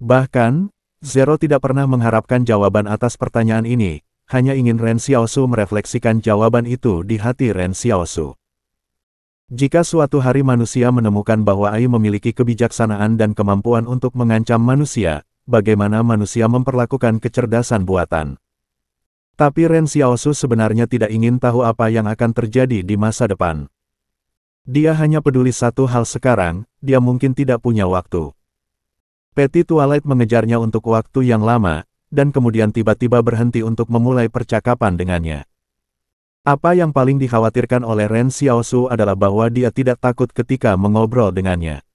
[SPEAKER 2] Bahkan, Zero tidak pernah mengharapkan jawaban atas pertanyaan ini, hanya ingin Ren Xiaosu merefleksikan jawaban itu di hati Ren Xiaosu. Jika suatu hari manusia menemukan bahwa AI memiliki kebijaksanaan dan kemampuan untuk mengancam manusia, bagaimana manusia memperlakukan kecerdasan buatan? Tapi Ren Xiaosu sebenarnya tidak ingin tahu apa yang akan terjadi di masa depan. Dia hanya peduli satu hal sekarang, dia mungkin tidak punya waktu. Petit Twilight mengejarnya untuk waktu yang lama, dan kemudian tiba-tiba berhenti untuk memulai percakapan dengannya. Apa yang paling dikhawatirkan oleh Ren Xiaosu adalah bahwa dia tidak takut ketika mengobrol dengannya.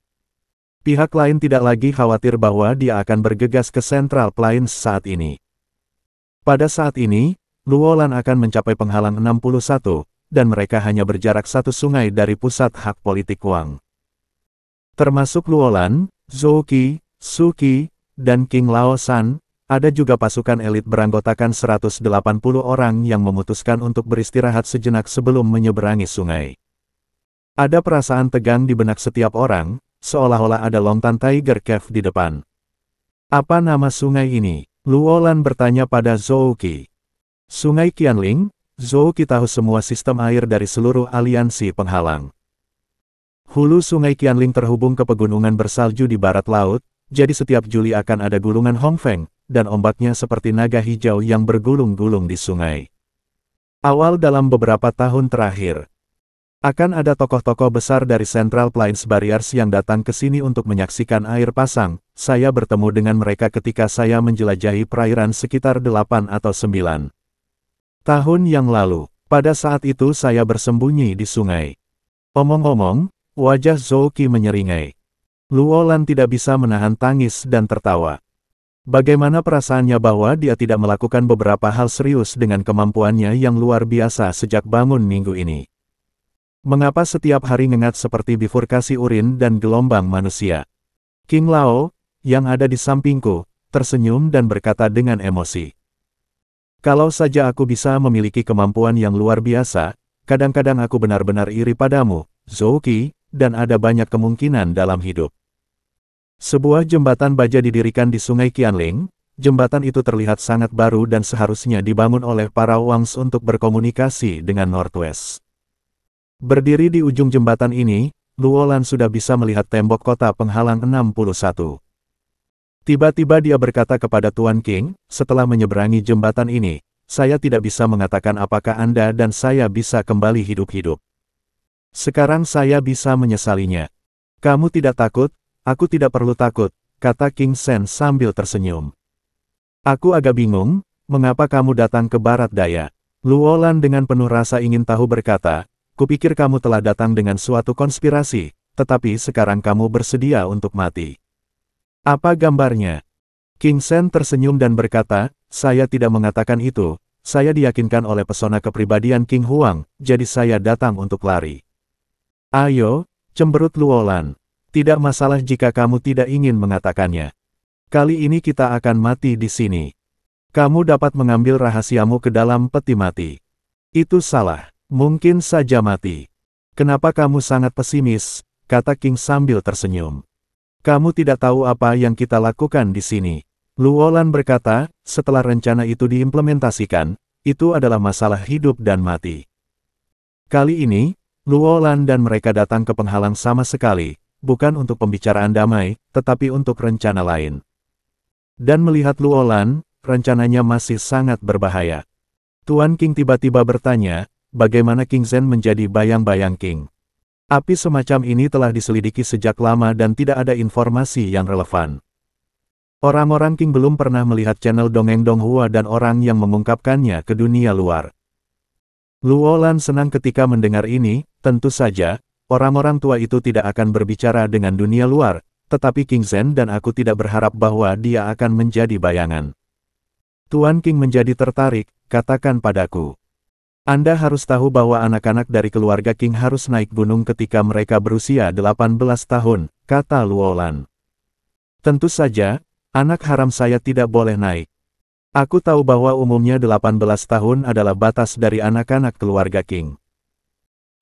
[SPEAKER 2] Pihak lain tidak lagi khawatir bahwa dia akan bergegas ke Central Plains saat ini. Pada saat ini, Luolan akan mencapai penghalang 61, dan mereka hanya berjarak satu sungai dari pusat hak politik Wang. Termasuk Luolan, Zhou Qi, Su Qi, dan King Lao San, ada juga pasukan elit beranggotakan 180 orang yang memutuskan untuk beristirahat sejenak sebelum menyeberangi sungai. Ada perasaan tegang di benak setiap orang, seolah-olah ada Longtan Tiger Cave di depan. Apa nama sungai ini? Luolan bertanya pada Zhou Qi. Sungai Qianling. Zhou Qi tahu semua sistem air dari seluruh aliansi penghalang. Hulu sungai Qianling terhubung ke pegunungan bersalju di barat laut, jadi setiap Juli akan ada gulungan Hongfeng, dan ombaknya seperti naga hijau yang bergulung-gulung di sungai. Awal dalam beberapa tahun terakhir, akan ada tokoh-tokoh besar dari Central Plains Barriers yang datang ke sini untuk menyaksikan air pasang. Saya bertemu dengan mereka ketika saya menjelajahi perairan sekitar 8 atau 9 tahun yang lalu. Pada saat itu saya bersembunyi di sungai. Omong-omong, wajah Zhou Qi menyeringai. Luolan tidak bisa menahan tangis dan tertawa. Bagaimana perasaannya bahwa dia tidak melakukan beberapa hal serius dengan kemampuannya yang luar biasa sejak bangun minggu ini? Mengapa setiap hari ngengat seperti bifurkasi urin dan gelombang manusia? King Lao, yang ada di sampingku, tersenyum dan berkata dengan emosi. Kalau saja aku bisa memiliki kemampuan yang luar biasa, kadang-kadang aku benar-benar iri padamu, Zhou Qi, dan ada banyak kemungkinan dalam hidup. Sebuah jembatan baja didirikan di sungai Qianling. Jembatan itu terlihat sangat baru dan seharusnya dibangun oleh para Wangs untuk berkomunikasi dengan Northwest. Berdiri di ujung jembatan ini, Luolan sudah bisa melihat tembok kota penghalang 61. Tiba-tiba dia berkata kepada Tuan King, setelah menyeberangi jembatan ini, saya tidak bisa mengatakan apakah Anda dan saya bisa kembali hidup-hidup. Sekarang saya bisa menyesalinya. Kamu tidak takut? Aku tidak perlu takut, kata King Sen sambil tersenyum. Aku agak bingung, mengapa kamu datang ke barat daya? Luolan dengan penuh rasa ingin tahu berkata, kupikir kamu telah datang dengan suatu konspirasi, tetapi sekarang kamu bersedia untuk mati. Apa gambarnya? King Sen tersenyum dan berkata, saya tidak mengatakan itu, saya diyakinkan oleh pesona kepribadian King Huang, jadi saya datang untuk lari. Ayo, cemberut Luolan. Tidak masalah jika kamu tidak ingin mengatakannya. Kali ini kita akan mati di sini. Kamu dapat mengambil rahasiamu ke dalam peti mati. Itu salah. Mungkin saja mati. Kenapa kamu sangat pesimis? Kata King sambil tersenyum. Kamu tidak tahu apa yang kita lakukan di sini. Luolan berkata, setelah rencana itu diimplementasikan, itu adalah masalah hidup dan mati. Kali ini, Luolan dan mereka datang ke penghalang sama sekali, bukan untuk pembicaraan damai, tetapi untuk rencana lain. Dan melihat Luolan, rencananya masih sangat berbahaya. Tuan King tiba-tiba bertanya, bagaimana King Zhen menjadi bayang-bayang King? Api semacam ini telah diselidiki sejak lama dan tidak ada informasi yang relevan. Orang-orang King belum pernah melihat channel Dongeng Donghua dan orang yang mengungkapkannya ke dunia luar. Luolan senang ketika mendengar ini, tentu saja, orang-orang tua itu tidak akan berbicara dengan dunia luar, tetapi King Zhen dan aku tidak berharap bahwa dia akan menjadi bayangan. Tuan King menjadi tertarik, katakan padaku. Anda harus tahu bahwa anak-anak dari keluarga King harus naik gunung ketika mereka berusia 18 tahun, kata Luolan. Tentu saja, anak haram saya tidak boleh naik. Aku tahu bahwa umumnya 18 tahun adalah batas dari anak-anak keluarga King.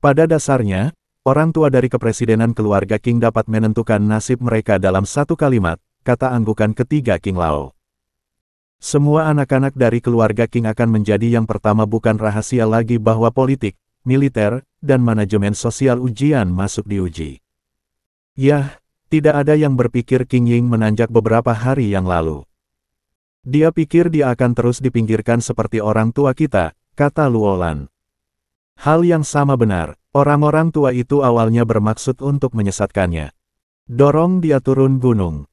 [SPEAKER 2] Pada dasarnya, orang tua dari kepresidenan keluarga King dapat menentukan nasib mereka dalam satu kalimat, kata anggukan ketiga King Lao. Semua anak-anak dari keluarga King akan menjadi yang pertama, bukan rahasia lagi bahwa politik, militer, dan manajemen sosial ujian masuk diuji. Yah, tidak ada yang berpikir King Ying menanjak beberapa hari yang lalu. Dia pikir dia akan terus dipinggirkan seperti orang tua kita, kata Luolan. Hal yang sama benar, orang-orang tua itu awalnya bermaksud untuk menyesatkannya. Dorong dia turun gunung.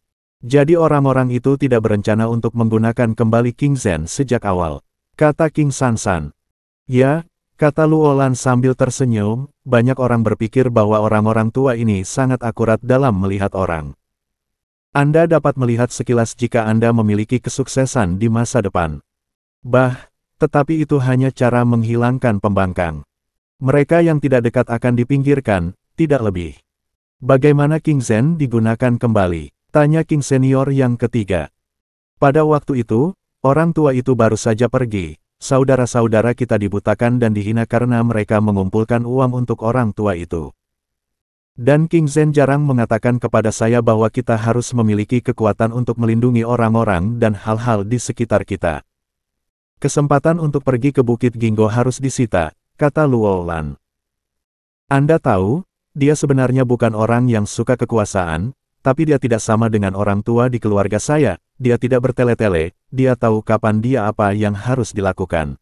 [SPEAKER 2] Jadi orang-orang itu tidak berencana untuk menggunakan kembali King Zhen sejak awal, kata King Sansan. Ya, kata Luolan sambil tersenyum, banyak orang berpikir bahwa orang-orang tua ini sangat akurat dalam melihat orang. Anda dapat melihat sekilas jika Anda memiliki kesuksesan di masa depan. Tetapi itu hanya cara menghilangkan pembangkang. Mereka yang tidak dekat akan dipinggirkan, tidak lebih. Bagaimana King Zhen digunakan kembali? Tanya King Senior yang ketiga. Pada waktu itu, orang tua itu baru saja pergi. Saudara-saudara kita dibutakan dan dihina karena mereka mengumpulkan uang untuk orang tua itu. Dan King Zhen jarang mengatakan kepada saya bahwa kita harus memiliki kekuatan untuk melindungi orang-orang dan hal-hal di sekitar kita. Kesempatan untuk pergi ke Bukit Ginggo harus disita, kata Luolan. Anda tahu, dia sebenarnya bukan orang yang suka kekuasaan, tapi dia tidak sama dengan orang tua di keluarga saya, dia tidak bertele-tele, dia tahu kapan dia apa yang harus dilakukan.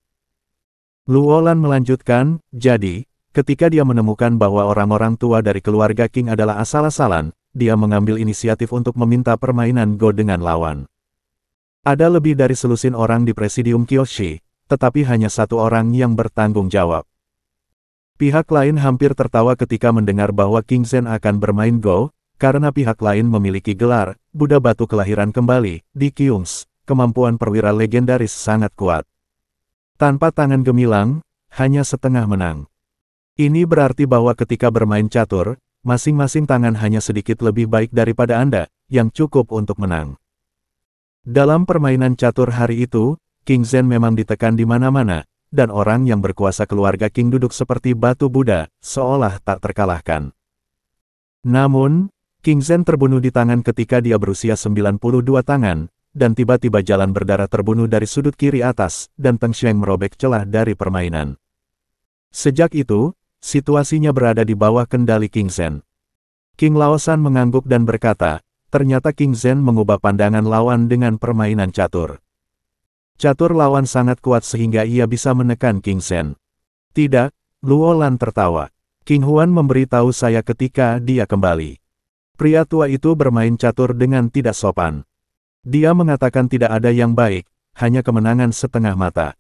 [SPEAKER 2] Luolan melanjutkan, jadi, ketika dia menemukan bahwa orang-orang tua dari keluarga King adalah asal-asalan, dia mengambil inisiatif untuk meminta permainan Go dengan lawan. Ada lebih dari selusin orang di Presidium Kyoshi, tetapi hanya satu orang yang bertanggung jawab. Pihak lain hampir tertawa ketika mendengar bahwa King Zhen akan bermain Go, karena pihak lain memiliki gelar, Buddha Batu Kelahiran Kembali, di Kyungs, kemampuan perwira legendaris sangat kuat. Tanpa tangan gemilang, hanya setengah menang. Ini berarti bahwa ketika bermain catur, masing-masing tangan hanya sedikit lebih baik daripada Anda, yang cukup untuk menang. Dalam permainan catur hari itu, King Zhen memang ditekan di mana-mana, dan orang yang berkuasa keluarga King duduk seperti batu Buddha, seolah tak terkalahkan. Namun, King Zhen terbunuh di tangan ketika dia berusia 92 tangan, dan tiba-tiba jalan berdarah terbunuh dari sudut kiri atas, dan Teng Xueng merobek celah dari permainan. Sejak itu, situasinya berada di bawah kendali King Zhen. King Laosan mengangguk dan berkata, ternyata King Zhen mengubah pandangan lawan dengan permainan catur. Catur lawan sangat kuat sehingga ia bisa menekan King Zhen. Tidak, Luolan tertawa. King Huan memberitahu saya ketika dia kembali. Pria tua itu bermain catur dengan tidak sopan. Dia mengatakan tidak ada yang baik, hanya kemenangan setengah mata.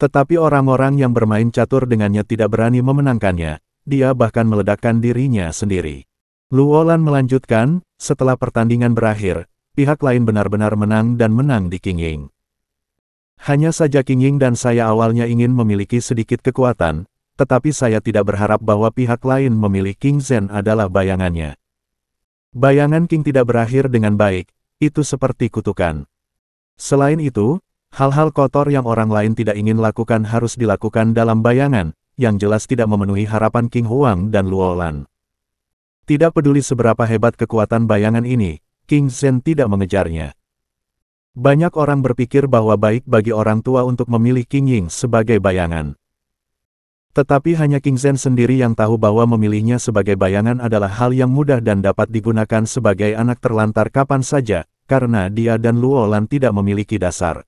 [SPEAKER 2] Tetapi orang-orang yang bermain catur dengannya tidak berani memenangkannya, dia bahkan meledakkan dirinya sendiri. Luolan melanjutkan, setelah pertandingan berakhir, pihak lain benar-benar menang dan menang di King Ying. Hanya saja King Ying dan saya awalnya ingin memiliki sedikit kekuatan, tetapi saya tidak berharap bahwa pihak lain memilih King Zhen adalah bayangannya. Bayangan King tidak berakhir dengan baik, itu seperti kutukan. Selain itu, hal-hal kotor yang orang lain tidak ingin lakukan harus dilakukan dalam bayangan, yang jelas tidak memenuhi harapan King Huang dan Luolan. Tidak peduli seberapa hebat kekuatan bayangan ini, King Zhen tidak mengejarnya. Banyak orang berpikir bahwa baik bagi orang tua untuk memilih King Ying sebagai bayangan. Tetapi hanya King Zhen sendiri yang tahu bahwa memilihnya sebagai bayangan adalah hal yang mudah dan dapat digunakan sebagai anak terlantar kapan saja, karena dia dan Luolan tidak memiliki dasar.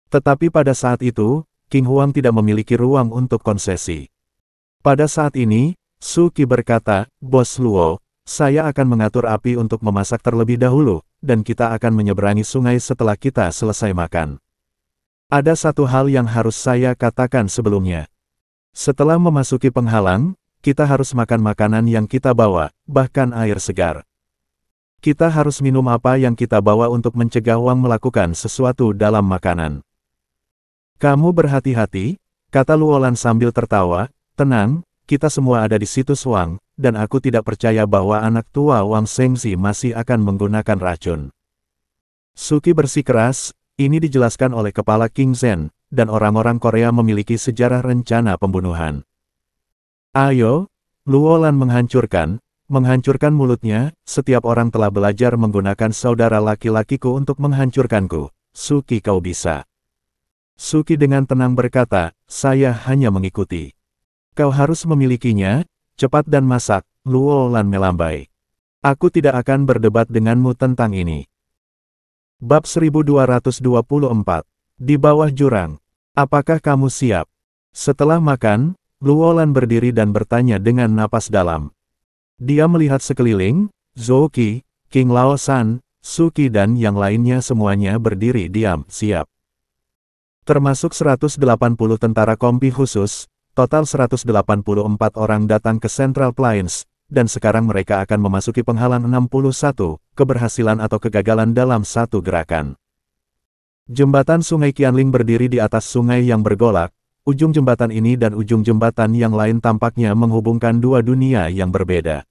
[SPEAKER 2] Tetapi pada saat itu, King Huang tidak memiliki ruang untuk konsesi. Pada saat ini, Su Qi berkata, "Bos Luo, saya akan mengatur api untuk memasak terlebih dahulu, dan kita akan menyeberangi sungai setelah kita selesai makan. Ada satu hal yang harus saya katakan sebelumnya. Setelah memasuki penghalang, kita harus makan makanan yang kita bawa, bahkan air segar. Kita harus minum apa yang kita bawa untuk mencegah Wang melakukan sesuatu dalam makanan." "Kamu berhati-hati," kata Luolan sambil tertawa, "tenang, kita semua ada di situs Wang, dan aku tidak percaya bahwa anak tua Wang Shengzi masih akan menggunakan racun." Su Qi bersikeras, ini dijelaskan oleh kepala King Zhen, dan orang-orang Korea memiliki sejarah rencana pembunuhan. "Ayo," Luolan menghancurkan mulutnya, "setiap orang telah belajar menggunakan saudara laki-lakiku untuk menghancurkanku. Su Qi, kau bisa." Su Qi dengan tenang berkata, "Saya hanya mengikuti. Kau harus memilikinya, cepat dan masak." Luolan melambai. "Aku tidak akan berdebat denganmu tentang ini." Bab 1224. Di bawah jurang. "Apakah kamu siap?" Setelah makan, Luolan berdiri dan bertanya dengan napas dalam. Dia melihat sekeliling, Zhou Qi, King Lao San, Su Qi dan yang lainnya semuanya berdiri diam, siap. Termasuk 180 tentara kompi khusus, total 184 orang datang ke Central Plains, dan sekarang mereka akan memasuki penghalang 61, keberhasilan atau kegagalan dalam satu gerakan. Jembatan Sungai Qianling berdiri di atas sungai yang bergolak. Ujung jembatan ini dan ujung jembatan yang lain tampaknya menghubungkan dua dunia yang berbeda.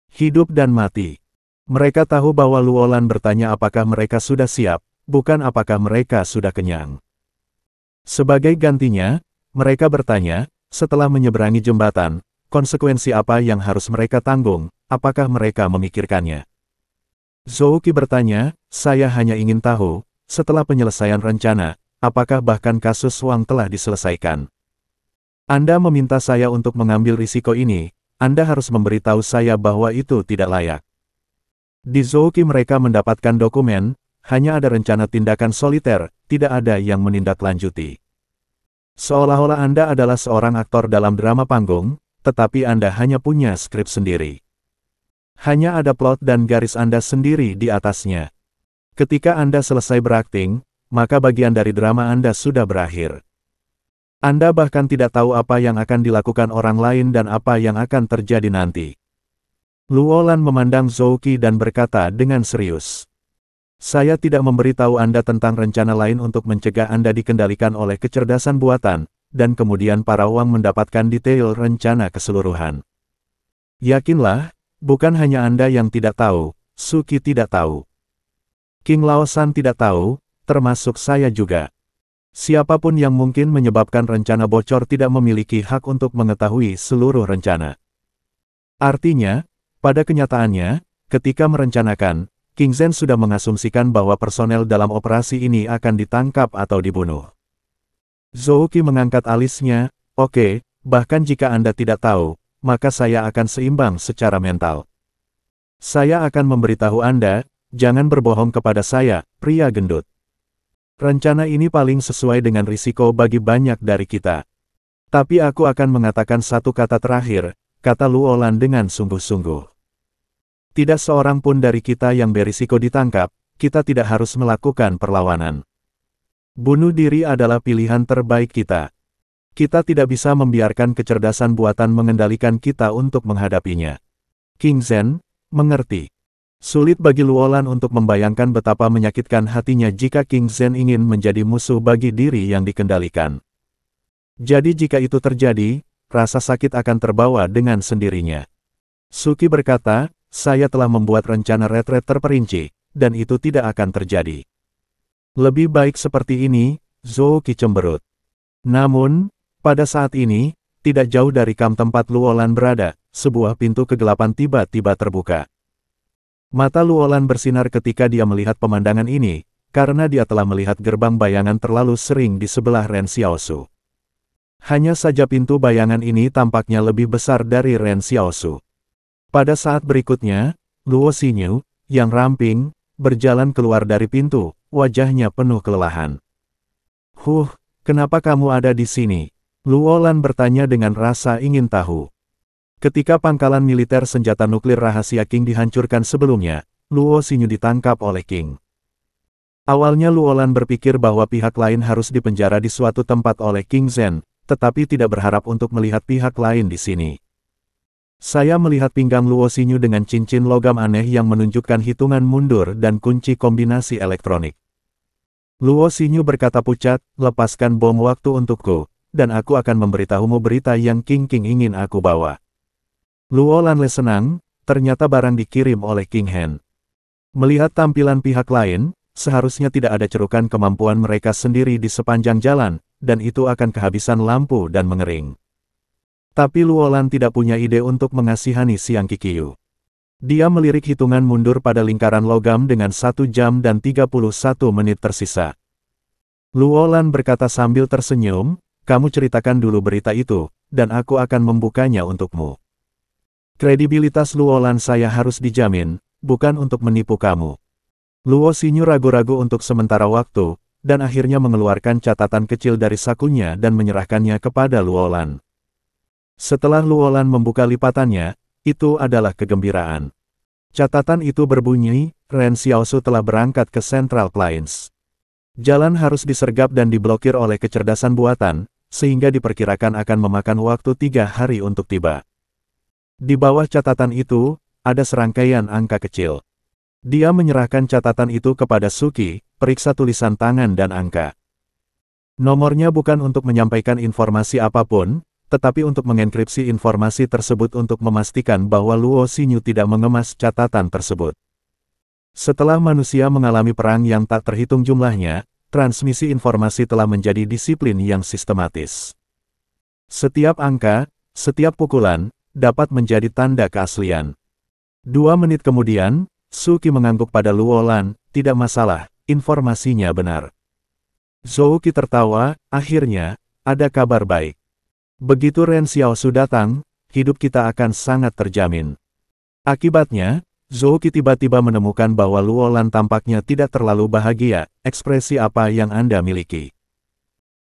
[SPEAKER 2] Hidup dan mati. Mereka tahu bahwa Luolan bertanya apakah mereka sudah siap, bukan apakah mereka sudah kenyang. Sebagai gantinya, mereka bertanya, setelah menyeberangi jembatan, konsekuensi apa yang harus mereka tanggung, apakah mereka memikirkannya? Zhou Qi bertanya, "Saya hanya ingin tahu, setelah penyelesaian rencana, apakah bahkan kasus Wang telah diselesaikan? Anda meminta saya untuk mengambil risiko ini, Anda harus memberitahu saya bahwa itu tidak layak." Di Zhou Qi mereka mendapatkan dokumen, hanya ada rencana tindakan soliter, tidak ada yang menindaklanjuti. Seolah-olah Anda adalah seorang aktor dalam drama panggung, tetapi Anda hanya punya skrip sendiri. Hanya ada plot dan garis Anda sendiri di atasnya. Ketika Anda selesai berakting, maka bagian dari drama Anda sudah berakhir. Anda bahkan tidak tahu apa yang akan dilakukan orang lain dan apa yang akan terjadi nanti. Luolan memandang Zhou Qi dan berkata dengan serius, "Saya tidak memberitahu Anda tentang rencana lain untuk mencegah Anda dikendalikan oleh kecerdasan buatan, dan kemudian para Wang mendapatkan detail rencana keseluruhan. Yakinlah, bukan hanya Anda yang tidak tahu, Su Qi tidak tahu. King Lao San tidak tahu, termasuk saya juga. Siapapun yang mungkin menyebabkan rencana bocor tidak memiliki hak untuk mengetahui seluruh rencana." Artinya, pada kenyataannya, ketika merencanakan, King Zhen sudah mengasumsikan bahwa personel dalam operasi ini akan ditangkap atau dibunuh. Zhou Qi mengangkat alisnya, "Oke, bahkan jika Anda tidak tahu, maka saya akan seimbang secara mental. Saya akan memberitahu Anda, jangan berbohong kepada saya, pria gendut. Rencana ini paling sesuai dengan risiko bagi banyak dari kita. Tapi aku akan mengatakan satu kata terakhir," kata Luolan dengan sungguh-sungguh. "Tidak seorang pun dari kita yang berisiko ditangkap, kita tidak harus melakukan perlawanan. Bunuh diri adalah pilihan terbaik kita. Kita tidak bisa membiarkan kecerdasan buatan mengendalikan kita untuk menghadapinya." King Zhen mengerti. Sulit bagi Luolan untuk membayangkan betapa menyakitkan hatinya jika King Zhen ingin menjadi musuh bagi diri yang dikendalikan. Jadi jika itu terjadi, rasa sakit akan terbawa dengan sendirinya. Su Qi berkata, saya telah membuat rencana retret terperinci, dan itu tidak akan terjadi. Lebih baik seperti ini, Zhou Qi cemberut. Namun, pada saat ini, tidak jauh dari kamp tempat Luolan berada, sebuah pintu kegelapan tiba-tiba terbuka. Mata Luolan bersinar ketika dia melihat pemandangan ini, karena dia telah melihat gerbang bayangan terlalu sering di sebelah Ren Xiaosu. Hanya saja pintu bayangan ini tampaknya lebih besar dari Ren Xiaosu. Pada saat berikutnya, Luo Xinyu, yang ramping, berjalan keluar dari pintu, wajahnya penuh kelelahan. Kenapa kamu ada di sini? Luolan bertanya dengan rasa ingin tahu. Ketika pangkalan militer senjata nuklir rahasia Qing dihancurkan sebelumnya, Luo Xinyu ditangkap oleh Qing. Awalnya Luolan berpikir bahwa pihak lain harus dipenjara di suatu tempat oleh King Zhen, tetapi tidak berharap untuk melihat pihak lain di sini. Saya melihat pinggang Luo Xinyu dengan cincin logam aneh yang menunjukkan hitungan mundur dan kunci kombinasi elektronik. Luo Xinyu berkata pucat, lepaskan bom waktu untukku, dan aku akan memberitahumu berita yang King ingin aku bawa. Luo Lanle senang, ternyata barang dikirim oleh King Hen. Melihat tampilan pihak lain, seharusnya tidak ada cerukan kemampuan mereka sendiri di sepanjang jalan, dan itu akan kehabisan lampu dan mengering. Tapi Luolan tidak punya ide untuk mengasihani Siang Qiqiu. Dia melirik hitungan mundur pada lingkaran logam dengan 1 jam dan 31 menit tersisa. Luolan berkata sambil tersenyum, kamu ceritakan dulu berita itu, dan aku akan membukanya untukmu. Kredibilitas Luolan saya harus dijamin, bukan untuk menipu kamu. Luo Xinyu ragu-ragu untuk sementara waktu, dan akhirnya mengeluarkan catatan kecil dari sakunya dan menyerahkannya kepada Luolan. Setelah Luolan membuka lipatannya, itu adalah kegembiraan. Catatan itu berbunyi, Ren Xiaosu telah berangkat ke Central Plains. Jalan harus disergap dan diblokir oleh kecerdasan buatan, sehingga diperkirakan akan memakan waktu 3 hari untuk tiba. Di bawah catatan itu, ada serangkaian angka kecil. Dia menyerahkan catatan itu kepada Suki, periksa tulisan tangan dan angka. Nomornya bukan untuk menyampaikan informasi apapun, tetapi untuk mengenkripsi informasi tersebut untuk memastikan bahwa Luo Xinyu tidak mengemas catatan tersebut. Setelah manusia mengalami perang yang tak terhitung jumlahnya, transmisi informasi telah menjadi disiplin yang sistematis. Setiap angka, setiap pukulan, dapat menjadi tanda keaslian. 2 menit kemudian, Suki mengangguk pada Luolan, tidak masalah, informasinya benar. Zhou Qi tertawa, akhirnya, ada kabar baik. Begitu Ren Xiaosu datang, hidup kita akan sangat terjamin. Akibatnya, Zhou Qi tiba-tiba menemukan bahwa Luolan tampaknya tidak terlalu bahagia, ekspresi apa yang Anda miliki.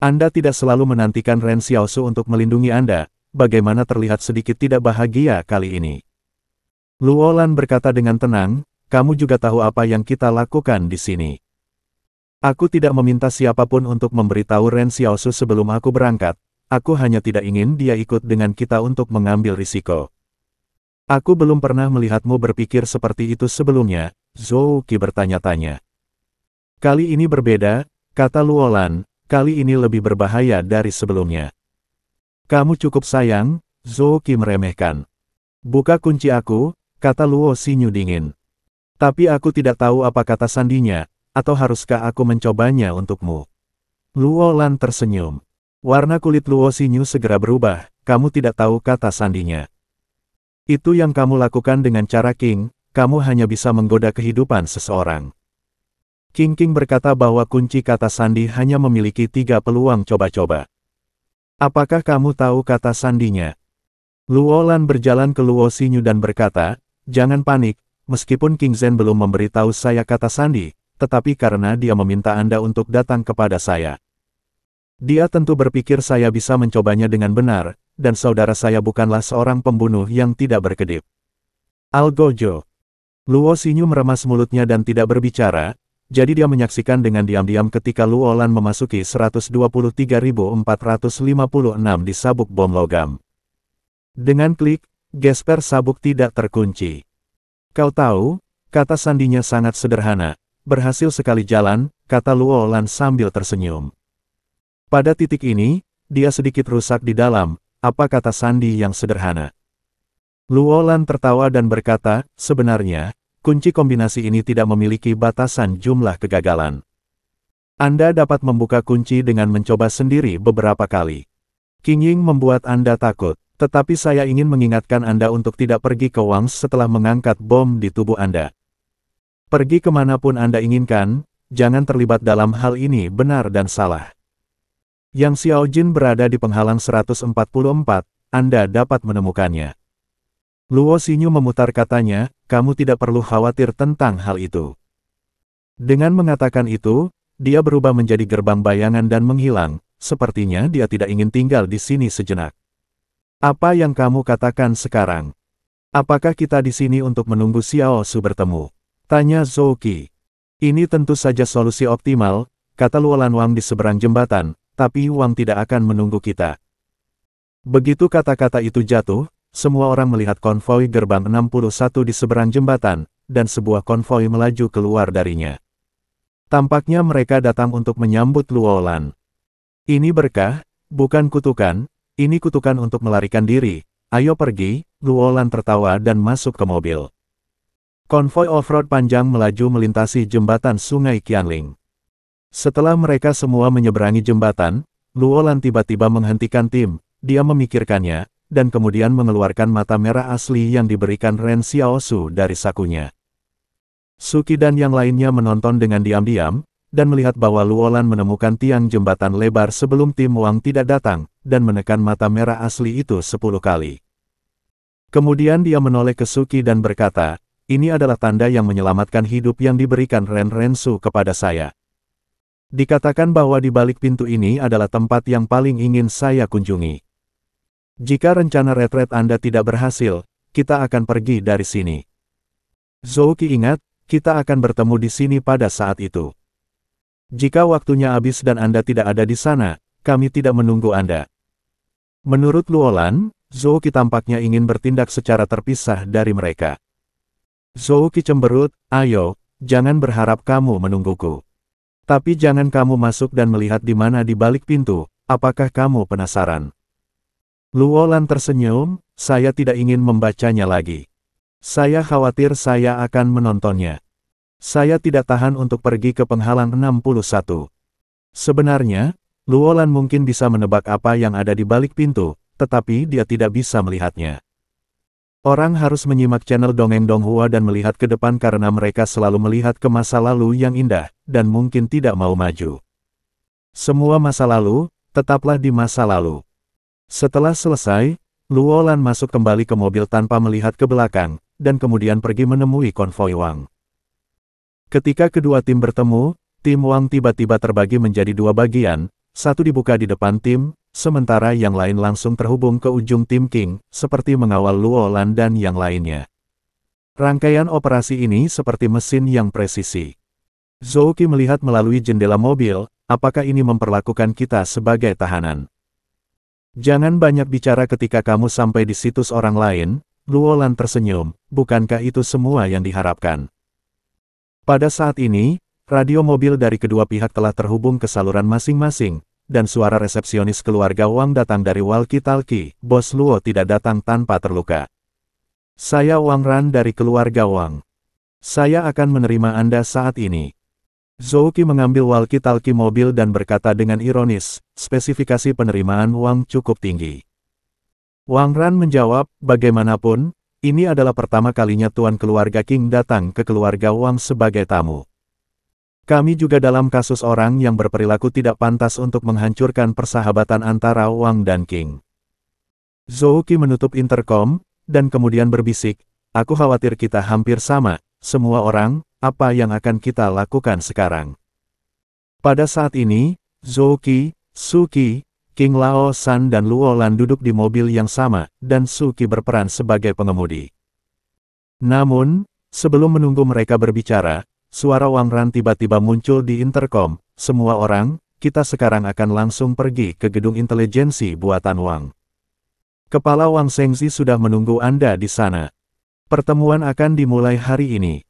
[SPEAKER 2] Anda tidak selalu menantikan Ren Xiaosu untuk melindungi Anda, bagaimana terlihat sedikit tidak bahagia kali ini. Luolan berkata dengan tenang, kamu juga tahu apa yang kita lakukan di sini. Aku tidak meminta siapapun untuk memberitahu Ren Xiaosu sebelum aku berangkat, aku hanya tidak ingin dia ikut dengan kita untuk mengambil risiko. Aku belum pernah melihatmu berpikir seperti itu sebelumnya, Zhou Qi bertanya-tanya. Kali ini berbeda, kata Luolan, kali ini lebih berbahaya dari sebelumnya. Kamu cukup sayang, Zhou Qi meremehkan. Buka kunci aku, kata Luo Xinyu dingin. Tapi aku tidak tahu apa kata sandinya, atau haruskah aku mencobanya untukmu? Luolan tersenyum. Warna kulit Luo Xinyu segera berubah, kamu tidak tahu kata sandinya. Itu yang kamu lakukan dengan cara King, kamu hanya bisa menggoda kehidupan seseorang. King berkata bahwa kunci kata sandi hanya memiliki 3 peluang coba-coba. Apakah kamu tahu kata sandinya? Luolan berjalan ke Luo Xinyu dan berkata, jangan panik, meskipun King Zhen belum memberitahu saya kata sandi, tetapi karena dia meminta Anda untuk datang kepada saya. Dia tentu berpikir saya bisa mencobanya dengan benar, dan saudara saya bukanlah seorang pembunuh yang tidak berkedip. Algojo. Luo Xinyu meremas mulutnya dan tidak berbicara, jadi dia menyaksikan dengan diam-diam ketika Luolan memasuki 123.456 di sabuk bom logam. Dengan klik, gesper sabuk tidak terkunci. Kau tahu, kata sandinya sangat sederhana, berhasil sekali jalan, kata Luolan sambil tersenyum. Pada titik ini, dia sedikit rusak di dalam, apa kata sandi yang sederhana. Luo Lan tertawa dan berkata, sebenarnya, kunci kombinasi ini tidak memiliki batasan jumlah kegagalan. Anda dapat membuka kunci dengan mencoba sendiri beberapa kali. Qing Ying membuat Anda takut, tetapi saya ingin mengingatkan Anda untuk tidak pergi ke Wang setelah mengangkat bom di tubuh Anda. Pergi kemanapun Anda inginkan, jangan terlibat dalam hal ini benar dan salah. Yang Xiao Jin berada di penghalang 144, Anda dapat menemukannya. Luo Xinyu memutar katanya, kamu tidak perlu khawatir tentang hal itu. Dengan mengatakan itu, dia berubah menjadi gerbang bayangan dan menghilang, sepertinya dia tidak ingin tinggal di sini sejenak. Apa yang kamu katakan sekarang? Apakah kita di sini untuk menunggu Xiao Su bertemu? Tanya Zhou Qi. Ini tentu saja solusi optimal, kata Luo Lan Wang di seberang jembatan, tapi Wang tidak akan menunggu kita. Begitu kata-kata itu jatuh, semua orang melihat konvoi gerbang 61 di seberang jembatan, dan sebuah konvoi melaju keluar darinya. Tampaknya mereka datang untuk menyambut Luo Lan. Ini berkah, bukan kutukan, ini kutukan untuk melarikan diri. Ayo pergi, Luo Lan tertawa dan masuk ke mobil. Konvoi off-road panjang melaju melintasi jembatan Sungai Qianling. Setelah mereka semua menyeberangi jembatan, Luo Lan tiba-tiba menghentikan tim, dia memikirkannya, dan kemudian mengeluarkan mata merah asli yang diberikan Ren Xiaosu dari sakunya. Suki dan yang lainnya menonton dengan diam-diam, dan melihat bahwa Luo Lan menemukan tiang jembatan lebar sebelum tim Wang tidak datang, dan menekan mata merah asli itu 10 kali. Kemudian dia menoleh ke Suki dan berkata, ini adalah tanda yang menyelamatkan hidup yang diberikan Ren Rensu kepada saya. Dikatakan bahwa di balik pintu ini adalah tempat yang paling ingin saya kunjungi. Jika rencana retret Anda tidak berhasil, kita akan pergi dari sini. Zhou Qi ingat, kita akan bertemu di sini pada saat itu. Jika waktunya habis dan Anda tidak ada di sana, kami tidak menunggu Anda. Menurut Luo Lan, Zhou Qi tampaknya ingin bertindak secara terpisah dari mereka. Zhou Qi cemberut, ayo, jangan berharap kamu menungguku. Tapi jangan kamu masuk dan melihat di mana di balik pintu, apakah kamu penasaran? Luo Lan tersenyum, saya tidak ingin membacanya lagi. Saya khawatir saya akan menontonnya. Saya tidak tahan untuk pergi ke penghalang 61. Sebenarnya, Luo Lan mungkin bisa menebak apa yang ada di balik pintu, tetapi dia tidak bisa melihatnya. Orang harus menyimak channel Dongeng Donghua dan melihat ke depan karena mereka selalu melihat ke masa lalu yang indah, dan mungkin tidak mau maju. Semua masa lalu, tetaplah di masa lalu. Setelah selesai, Luo Lan masuk kembali ke mobil tanpa melihat ke belakang, dan kemudian pergi menemui konvoi Wang. Ketika kedua tim bertemu, tim Wang tiba-tiba terbagi menjadi dua bagian, satu dibuka di depan tim, sementara yang lain langsung terhubung ke ujung tim Qing, seperti mengawal Luo Lan dan yang lainnya. Rangkaian operasi ini seperti mesin yang presisi. Zhou Qi melihat melalui jendela mobil, apakah ini memperlakukan kita sebagai tahanan? Jangan banyak bicara ketika kamu sampai di situs orang lain, Luo Lan tersenyum, bukankah itu semua yang diharapkan? Pada saat ini, radio mobil dari kedua pihak telah terhubung ke saluran masing-masing, dan suara resepsionis keluarga Wang datang dari walkie-talkie, Bos Luo tidak datang tanpa terluka. Saya Wang Ran dari keluarga Wang. Saya akan menerima Anda saat ini. Zhou Qi mengambil walkie-talkie mobil dan berkata dengan ironis, spesifikasi penerimaan Wang cukup tinggi. Wang Ran menjawab, bagaimanapun, ini adalah pertama kalinya tuan keluarga Qing datang ke keluarga Wang sebagai tamu. Kami juga dalam kasus orang yang berperilaku tidak pantas untuk menghancurkan persahabatan antara Wang dan Qing. Zhou Qi menutup interkom, dan kemudian berbisik, aku khawatir kita hampir sama, semua orang, apa yang akan kita lakukan sekarang? Pada saat ini, Zhou Qi, Suki, Qing Lao San dan Luo Lan duduk di mobil yang sama, dan Suki berperan sebagai pengemudi. Namun, sebelum menunggu mereka berbicara, suara Wang Ran tiba-tiba muncul di interkom, semua orang, kita sekarang akan langsung pergi ke gedung intelijensi buatan Wang. Kepala Wang Shengzi sudah menunggu Anda di sana. Pertemuan akan dimulai hari ini.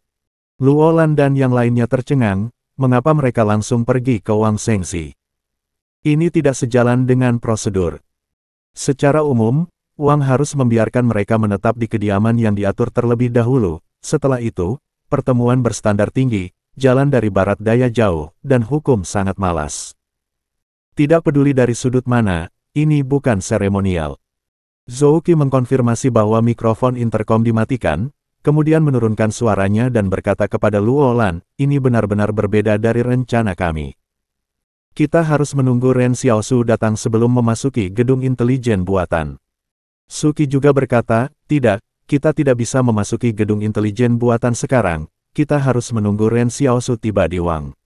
[SPEAKER 2] Luo Lan dan yang lainnya tercengang, mengapa mereka langsung pergi ke Wang Shengzi? Ini tidak sejalan dengan prosedur. Secara umum, Wang harus membiarkan mereka menetap di kediaman yang diatur terlebih dahulu. Setelah itu, pertemuan berstandar tinggi, jalan dari barat daya jauh, dan hukum sangat malas. Tidak peduli dari sudut mana, ini bukan seremonial. Zhou Qi mengkonfirmasi bahwa mikrofon interkom dimatikan, kemudian menurunkan suaranya dan berkata kepada Luo Lan, ini benar-benar berbeda dari rencana kami. Kita harus menunggu Ren Xiaosu datang sebelum memasuki gedung intelijen buatan. Suki juga berkata, tidak, kita tidak bisa memasuki gedung intelijen buatan sekarang, kita harus menunggu Ren Xiaosu tiba di Wang.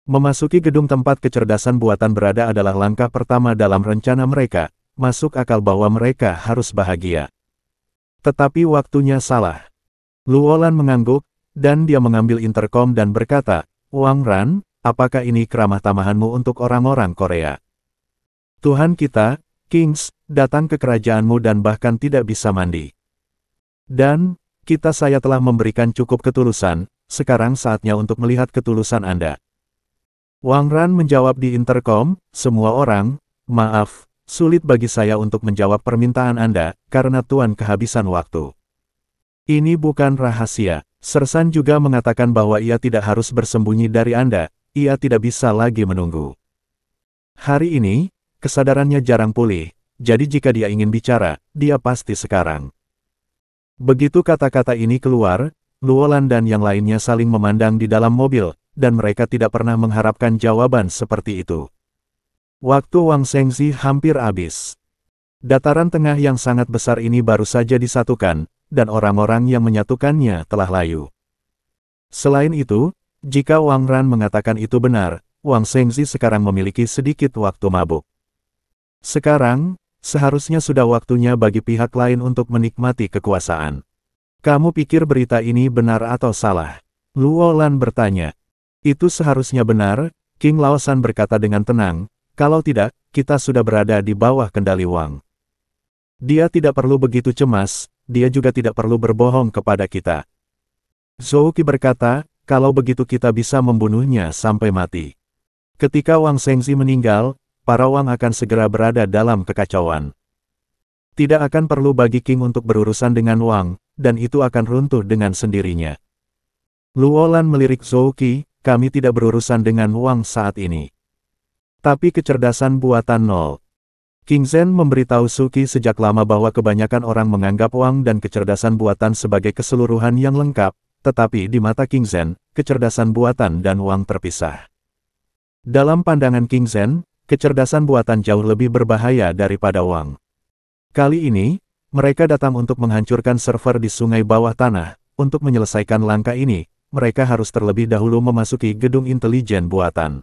[SPEAKER 2] Memasuki gedung tempat kecerdasan buatan berada adalah langkah pertama dalam rencana mereka, masuk akal bahwa mereka harus bahagia. Tetapi waktunya salah. Luo Lan mengangguk, dan dia mengambil interkom dan berkata, Wang Ran, apakah ini keramah tamahanmu untuk orang-orang Korea? Tuhan kita, Kings, datang ke kerajaanmu dan bahkan tidak bisa mandi. Dan, saya telah memberikan cukup ketulusan, sekarang saatnya untuk melihat ketulusan Anda. Wang Ran menjawab di interkom, semua orang, maaf, sulit bagi saya untuk menjawab permintaan Anda, karena Tuan kehabisan waktu. Ini bukan rahasia. Sersan juga mengatakan bahwa ia tidak harus bersembunyi dari Anda, ia tidak bisa lagi menunggu. Hari ini, kesadarannya jarang pulih, jadi jika dia ingin bicara, dia pasti sekarang. Begitu kata-kata ini keluar, Luo Lan dan yang lainnya saling memandang di dalam mobil, dan mereka tidak pernah mengharapkan jawaban seperti itu. Waktu Wang Shengzi hampir habis. Dataran tengah yang sangat besar ini baru saja disatukan, dan orang-orang yang menyatukannya telah layu. Selain itu, jika Wang Ran mengatakan itu benar, Wang Shengzi sekarang memiliki sedikit waktu mabuk. Sekarang, seharusnya sudah waktunya bagi pihak lain untuk menikmati kekuasaan. Kamu pikir berita ini benar atau salah? Luo Lan bertanya. Itu seharusnya benar, King Laosan berkata dengan tenang, kalau tidak, kita sudah berada di bawah kendali Wang. Dia tidak perlu begitu cemas, dia juga tidak perlu berbohong kepada kita. Zhou Qi berkata, kalau begitu kita bisa membunuhnya sampai mati. Ketika Wang Shengzi meninggal, para Wang akan segera berada dalam kekacauan. Tidak akan perlu bagi King untuk berurusan dengan Wang, dan itu akan runtuh dengan sendirinya. Luo Lan melirik Zhou Qi, kami tidak berurusan dengan Wang saat ini. Tapi kecerdasan buatan nol. King Zhen memberitahu Suki sejak lama bahwa kebanyakan orang menganggap Wang dan kecerdasan buatan sebagai keseluruhan yang lengkap, tetapi di mata King Zhen, kecerdasan buatan dan Wang terpisah. Dalam pandangan King Zhen, kecerdasan buatan jauh lebih berbahaya daripada Wang. Kali ini, mereka datang untuk menghancurkan server di sungai bawah tanah. Untuk menyelesaikan langkah ini, mereka harus terlebih dahulu memasuki gedung intelijen buatan.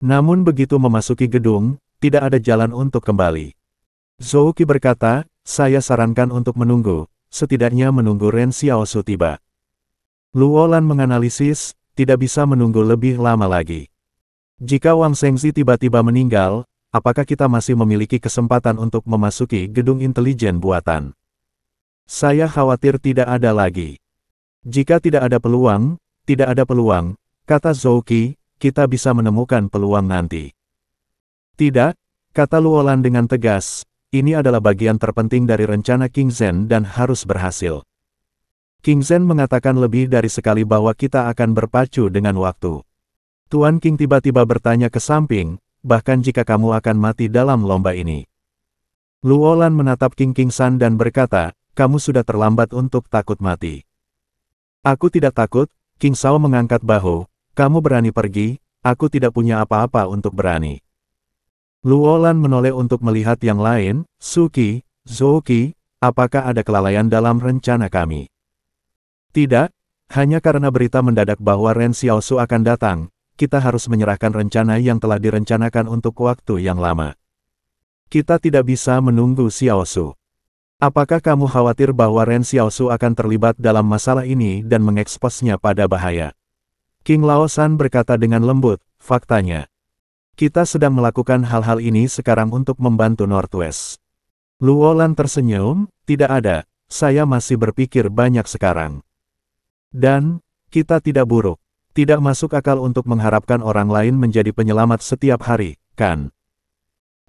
[SPEAKER 2] Namun begitu memasuki gedung, tidak ada jalan untuk kembali. Zhou Qi berkata, saya sarankan untuk menunggu, setidaknya menunggu Ren Xiaosu tiba. Luo Lan menganalisis, tidak bisa menunggu lebih lama lagi. Jika Wang Shengzi tiba-tiba meninggal, apakah kita masih memiliki kesempatan untuk memasuki gedung intelijen buatan? Saya khawatir tidak ada lagi. Jika tidak ada peluang, kata Zhou Qi, kita bisa menemukan peluang nanti. Tidak, kata Luo Lan dengan tegas, ini adalah bagian terpenting dari rencana King Zhen dan harus berhasil. King Zhen mengatakan lebih dari sekali bahwa kita akan berpacu dengan waktu. Tuan King tiba-tiba bertanya ke samping, bahkan jika kamu akan mati dalam lomba ini. Luo Lan menatap King San dan berkata, kamu sudah terlambat untuk takut mati. Aku tidak takut, King Sao mengangkat bahu, kamu berani pergi, aku tidak punya apa-apa untuk berani. Luo Lan menoleh untuk melihat yang lain, Suki, Zhou Qi, apakah ada kelalaian dalam rencana kami? Tidak, hanya karena berita mendadak bahwa Ren Xiaosu akan datang, kita harus menyerahkan rencana yang telah direncanakan untuk waktu yang lama. Kita tidak bisa menunggu Xiaosu. Apakah kamu khawatir bahwa Ren Xiaosu akan terlibat dalam masalah ini dan mengeksposnya pada bahaya? King Laosan berkata dengan lembut, faktanya. Kita sedang melakukan hal-hal ini sekarang untuk membantu Northwest. Luo Lan tersenyum, tidak ada, saya masih berpikir banyak sekarang. Dan, kita tidak buruk. Tidak masuk akal untuk mengharapkan orang lain menjadi penyelamat setiap hari, kan?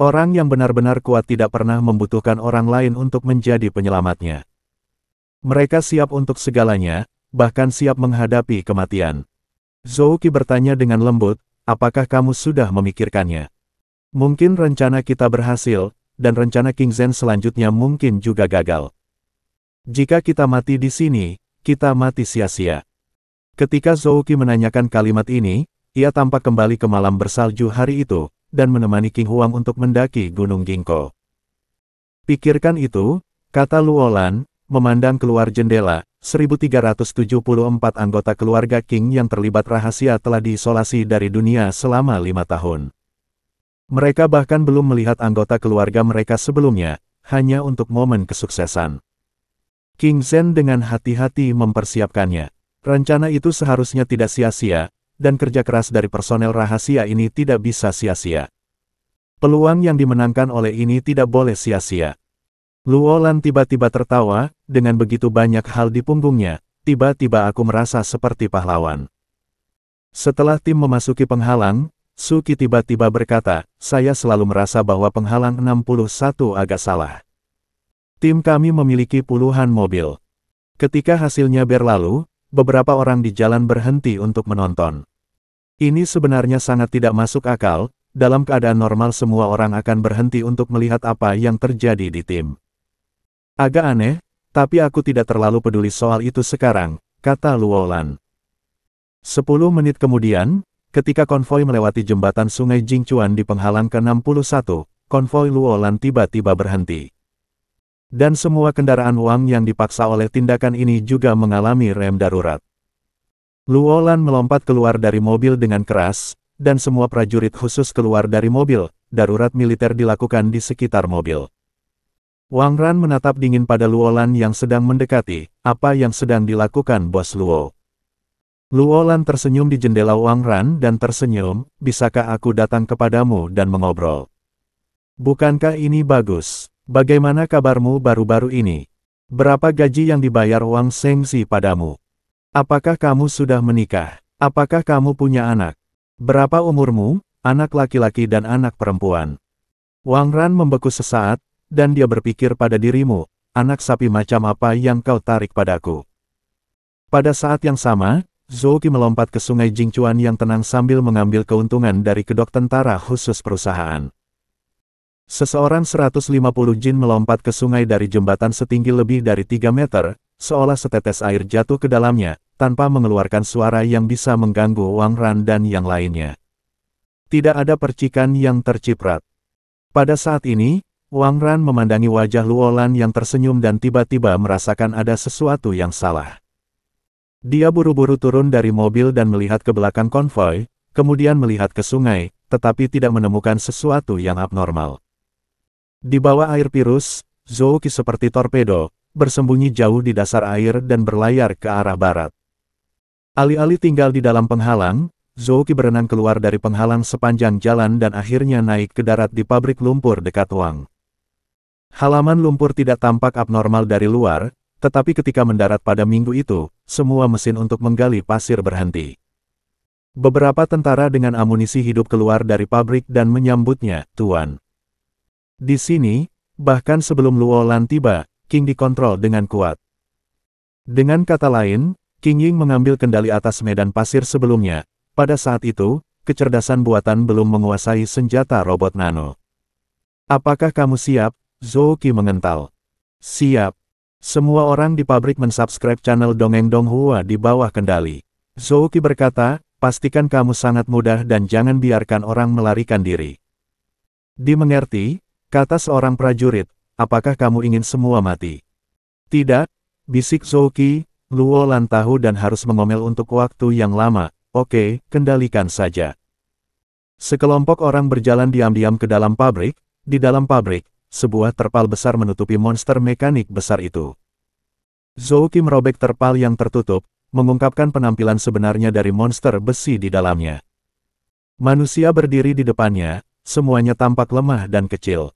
[SPEAKER 2] Orang yang benar-benar kuat tidak pernah membutuhkan orang lain untuk menjadi penyelamatnya. Mereka siap untuk segalanya, bahkan siap menghadapi kematian. Zhou Qi bertanya dengan lembut, apakah kamu sudah memikirkannya? Mungkin rencana kita berhasil, dan rencana King Zhen selanjutnya mungkin juga gagal. Jika kita mati di sini, kita mati sia-sia. Ketika Zhou Qi menanyakan kalimat ini, ia tampak kembali ke malam bersalju hari itu, dan menemani King Huang untuk mendaki Gunung Ginkgo. Pikirkan itu, kata Luolan, memandang keluar jendela. 1374 anggota keluarga King yang terlibat rahasia telah diisolasi dari dunia selama 5 tahun. Mereka bahkan belum melihat anggota keluarga mereka sebelumnya, hanya untuk momen kesuksesan. King Zhen dengan hati-hati mempersiapkannya. Rencana itu seharusnya tidak sia-sia, dan kerja keras dari personel rahasia ini tidak bisa sia-sia. Peluang yang dimenangkan oleh ini tidak boleh sia-sia. Luolan tiba-tiba tertawa, dengan begitu banyak hal di punggungnya, tiba-tiba aku merasa seperti pahlawan. Setelah tim memasuki penghalang, Suki tiba-tiba berkata, saya selalu merasa bahwa penghalang 61 agak salah. Tim kami memiliki puluhan mobil. Ketika hasilnya berlalu, beberapa orang di jalan berhenti untuk menonton. Ini sebenarnya sangat tidak masuk akal, dalam keadaan normal semua orang akan berhenti untuk melihat apa yang terjadi di tim. Agak aneh, tapi aku tidak terlalu peduli soal itu sekarang, kata Luolan. 10 menit kemudian, ketika konvoi melewati jembatan sungai Jingchuan di penghalang ke-61, konvoi Luolan tiba-tiba berhenti. Dan semua kendaraan Wang yang dipaksa oleh tindakan ini juga mengalami rem darurat. Luolan melompat keluar dari mobil dengan keras, dan semua prajurit khusus keluar dari mobil. Darurat militer dilakukan di sekitar mobil. Wang Ran menatap dingin pada Luolan yang sedang mendekati. Apa yang sedang dilakukan Bos Luo? Luolan tersenyum di jendela Wang Ran dan tersenyum, bisakah aku datang kepadamu dan mengobrol? Bukankah ini bagus? Bagaimana kabarmu baru-baru ini? Berapa gaji yang dibayar Wang Shengxi padamu? Apakah kamu sudah menikah? Apakah kamu punya anak? Berapa umurmu, anak laki-laki dan anak perempuan? Wang Ran membeku sesaat, dan dia berpikir pada dirimu, anak sapi macam apa yang kau tarik padaku? Pada saat yang sama, Zhou Qi melompat ke sungai Jingchuan yang tenang sambil mengambil keuntungan dari kedok tentara khusus perusahaan. Seseorang 150 jin melompat ke sungai dari jembatan setinggi lebih dari 3 meter, seolah setetes air jatuh ke dalamnya, tanpa mengeluarkan suara yang bisa mengganggu Wang Ran dan yang lainnya. Tidak ada percikan yang terciprat. Pada saat ini, Wang Ran memandangi wajah Luolan yang tersenyum dan tiba-tiba merasakan ada sesuatu yang salah. Dia buru-buru turun dari mobil dan melihat ke belakang konvoi, kemudian melihat ke sungai, tetapi tidak menemukan sesuatu yang abnormal. Di bawah air Pirus, Zhou Qi seperti torpedo, bersembunyi jauh di dasar air dan berlayar ke arah barat. Alih-alih tinggal di dalam penghalang, Zhou Qi berenang keluar dari penghalang sepanjang jalan dan akhirnya naik ke darat di pabrik lumpur dekat Wang. Halaman lumpur tidak tampak abnormal dari luar, tetapi ketika mendarat pada minggu itu, semua mesin untuk menggali pasir berhenti. Beberapa tentara dengan amunisi hidup keluar dari pabrik dan menyambutnya, Tuan. Di sini, bahkan sebelum Luolan tiba, King dikontrol dengan kuat. Dengan kata lain, King Ying mengambil kendali atas medan pasir sebelumnya. Pada saat itu, kecerdasan buatan belum menguasai senjata robot nano. Apakah kamu siap? Zhou Qi mengental. Siap. Semua orang di pabrik mensubscribe channel Dongeng Donghua di bawah kendali. Zhou Qi berkata, pastikan kamu sangat mudah dan jangan biarkan orang melarikan diri. Dimengerti, kata seorang prajurit, apakah kamu ingin semua mati? Tidak, bisik Zhou Qi, Luolan tahu dan harus mengomel untuk waktu yang lama. Oke, kendalikan saja. Sekelompok orang berjalan diam-diam ke dalam pabrik. Di dalam pabrik, sebuah terpal besar menutupi monster mekanik besar itu. Zhou Qi merobek terpal yang tertutup, mengungkapkan penampilan sebenarnya dari monster besi di dalamnya. Manusia berdiri di depannya, semuanya tampak lemah dan kecil.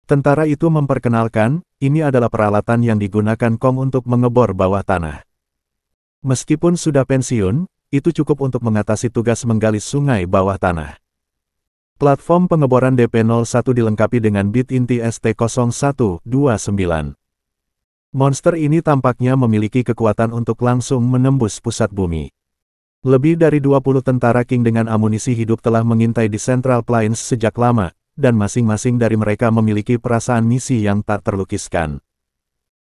[SPEAKER 2] Tentara itu memperkenalkan, ini adalah peralatan yang digunakan Kong untuk mengebor bawah tanah. Meskipun sudah pensiun, itu cukup untuk mengatasi tugas menggali sungai bawah tanah. Platform pengeboran DP-01 dilengkapi dengan bit inti ST0129. Monster ini tampaknya memiliki kekuatan untuk langsung menembus pusat bumi. Lebih dari 20 tentara King dengan amunisi hidup telah mengintai di Central Plains sejak lama, dan masing-masing dari mereka memiliki perasaan misi yang tak terlukiskan.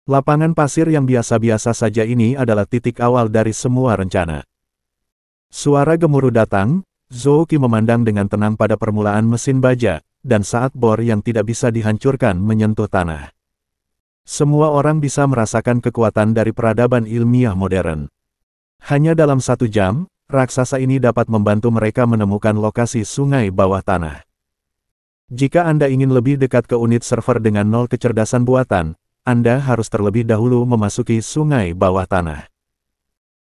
[SPEAKER 2] Lapangan pasir yang biasa-biasa saja ini adalah titik awal dari semua rencana. Suara gemuruh datang, Zhou Qi memandang dengan tenang pada permulaan mesin baja, dan saat bor yang tidak bisa dihancurkan menyentuh tanah. Semua orang bisa merasakan kekuatan dari peradaban ilmiah modern. Hanya dalam 1 jam, raksasa ini dapat membantu mereka menemukan lokasi sungai bawah tanah. Jika Anda ingin lebih dekat ke unit server dengan 0 kecerdasan buatan, Anda harus terlebih dahulu memasuki sungai bawah tanah.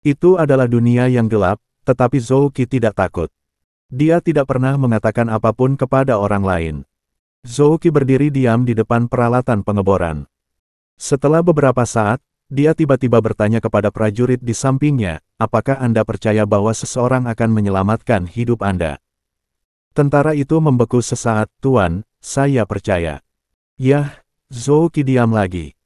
[SPEAKER 2] Itu adalah dunia yang gelap, tetapi Zhou Qi tidak takut. Dia tidak pernah mengatakan apapun kepada orang lain. Zhou Qi berdiri diam di depan peralatan pengeboran. Setelah beberapa saat, dia tiba-tiba bertanya kepada prajurit di sampingnya, apakah Anda percaya bahwa seseorang akan menyelamatkan hidup Anda? Tentara itu membeku sesaat, Tuan, saya percaya. Yah, Zhou Qi diam lagi.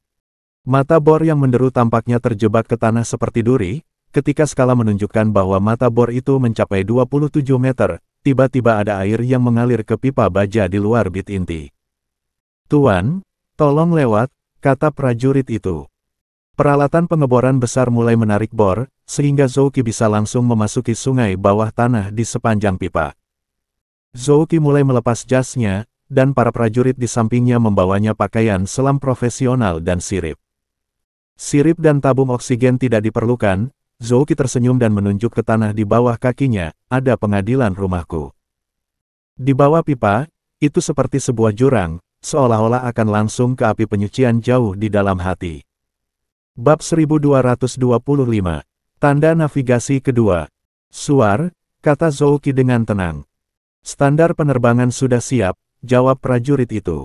[SPEAKER 2] Mata bor yang menderu tampaknya terjebak ke tanah seperti duri. Ketika skala menunjukkan bahwa mata bor itu mencapai 27 meter, tiba-tiba ada air yang mengalir ke pipa baja di luar bit inti. Tuan, tolong lewat, kata prajurit itu. Peralatan pengeboran besar mulai menarik bor, sehingga Zhou Qi bisa langsung memasuki sungai bawah tanah di sepanjang pipa. Zhou Qi mulai melepas jasnya, dan para prajurit di sampingnya membawanya pakaian selam profesional dan sirip. Sirip dan tabung oksigen tidak diperlukan. Zhou Qi tersenyum dan menunjuk ke tanah di bawah kakinya, ada pengadilan rumahku. Di bawah pipa, itu seperti sebuah jurang, seolah-olah akan langsung ke api penyucian jauh di dalam hati. Bab 1225. Tanda navigasi kedua. Suar, kata Zhou Qi dengan tenang. Standar penerbangan sudah siap, jawab prajurit itu.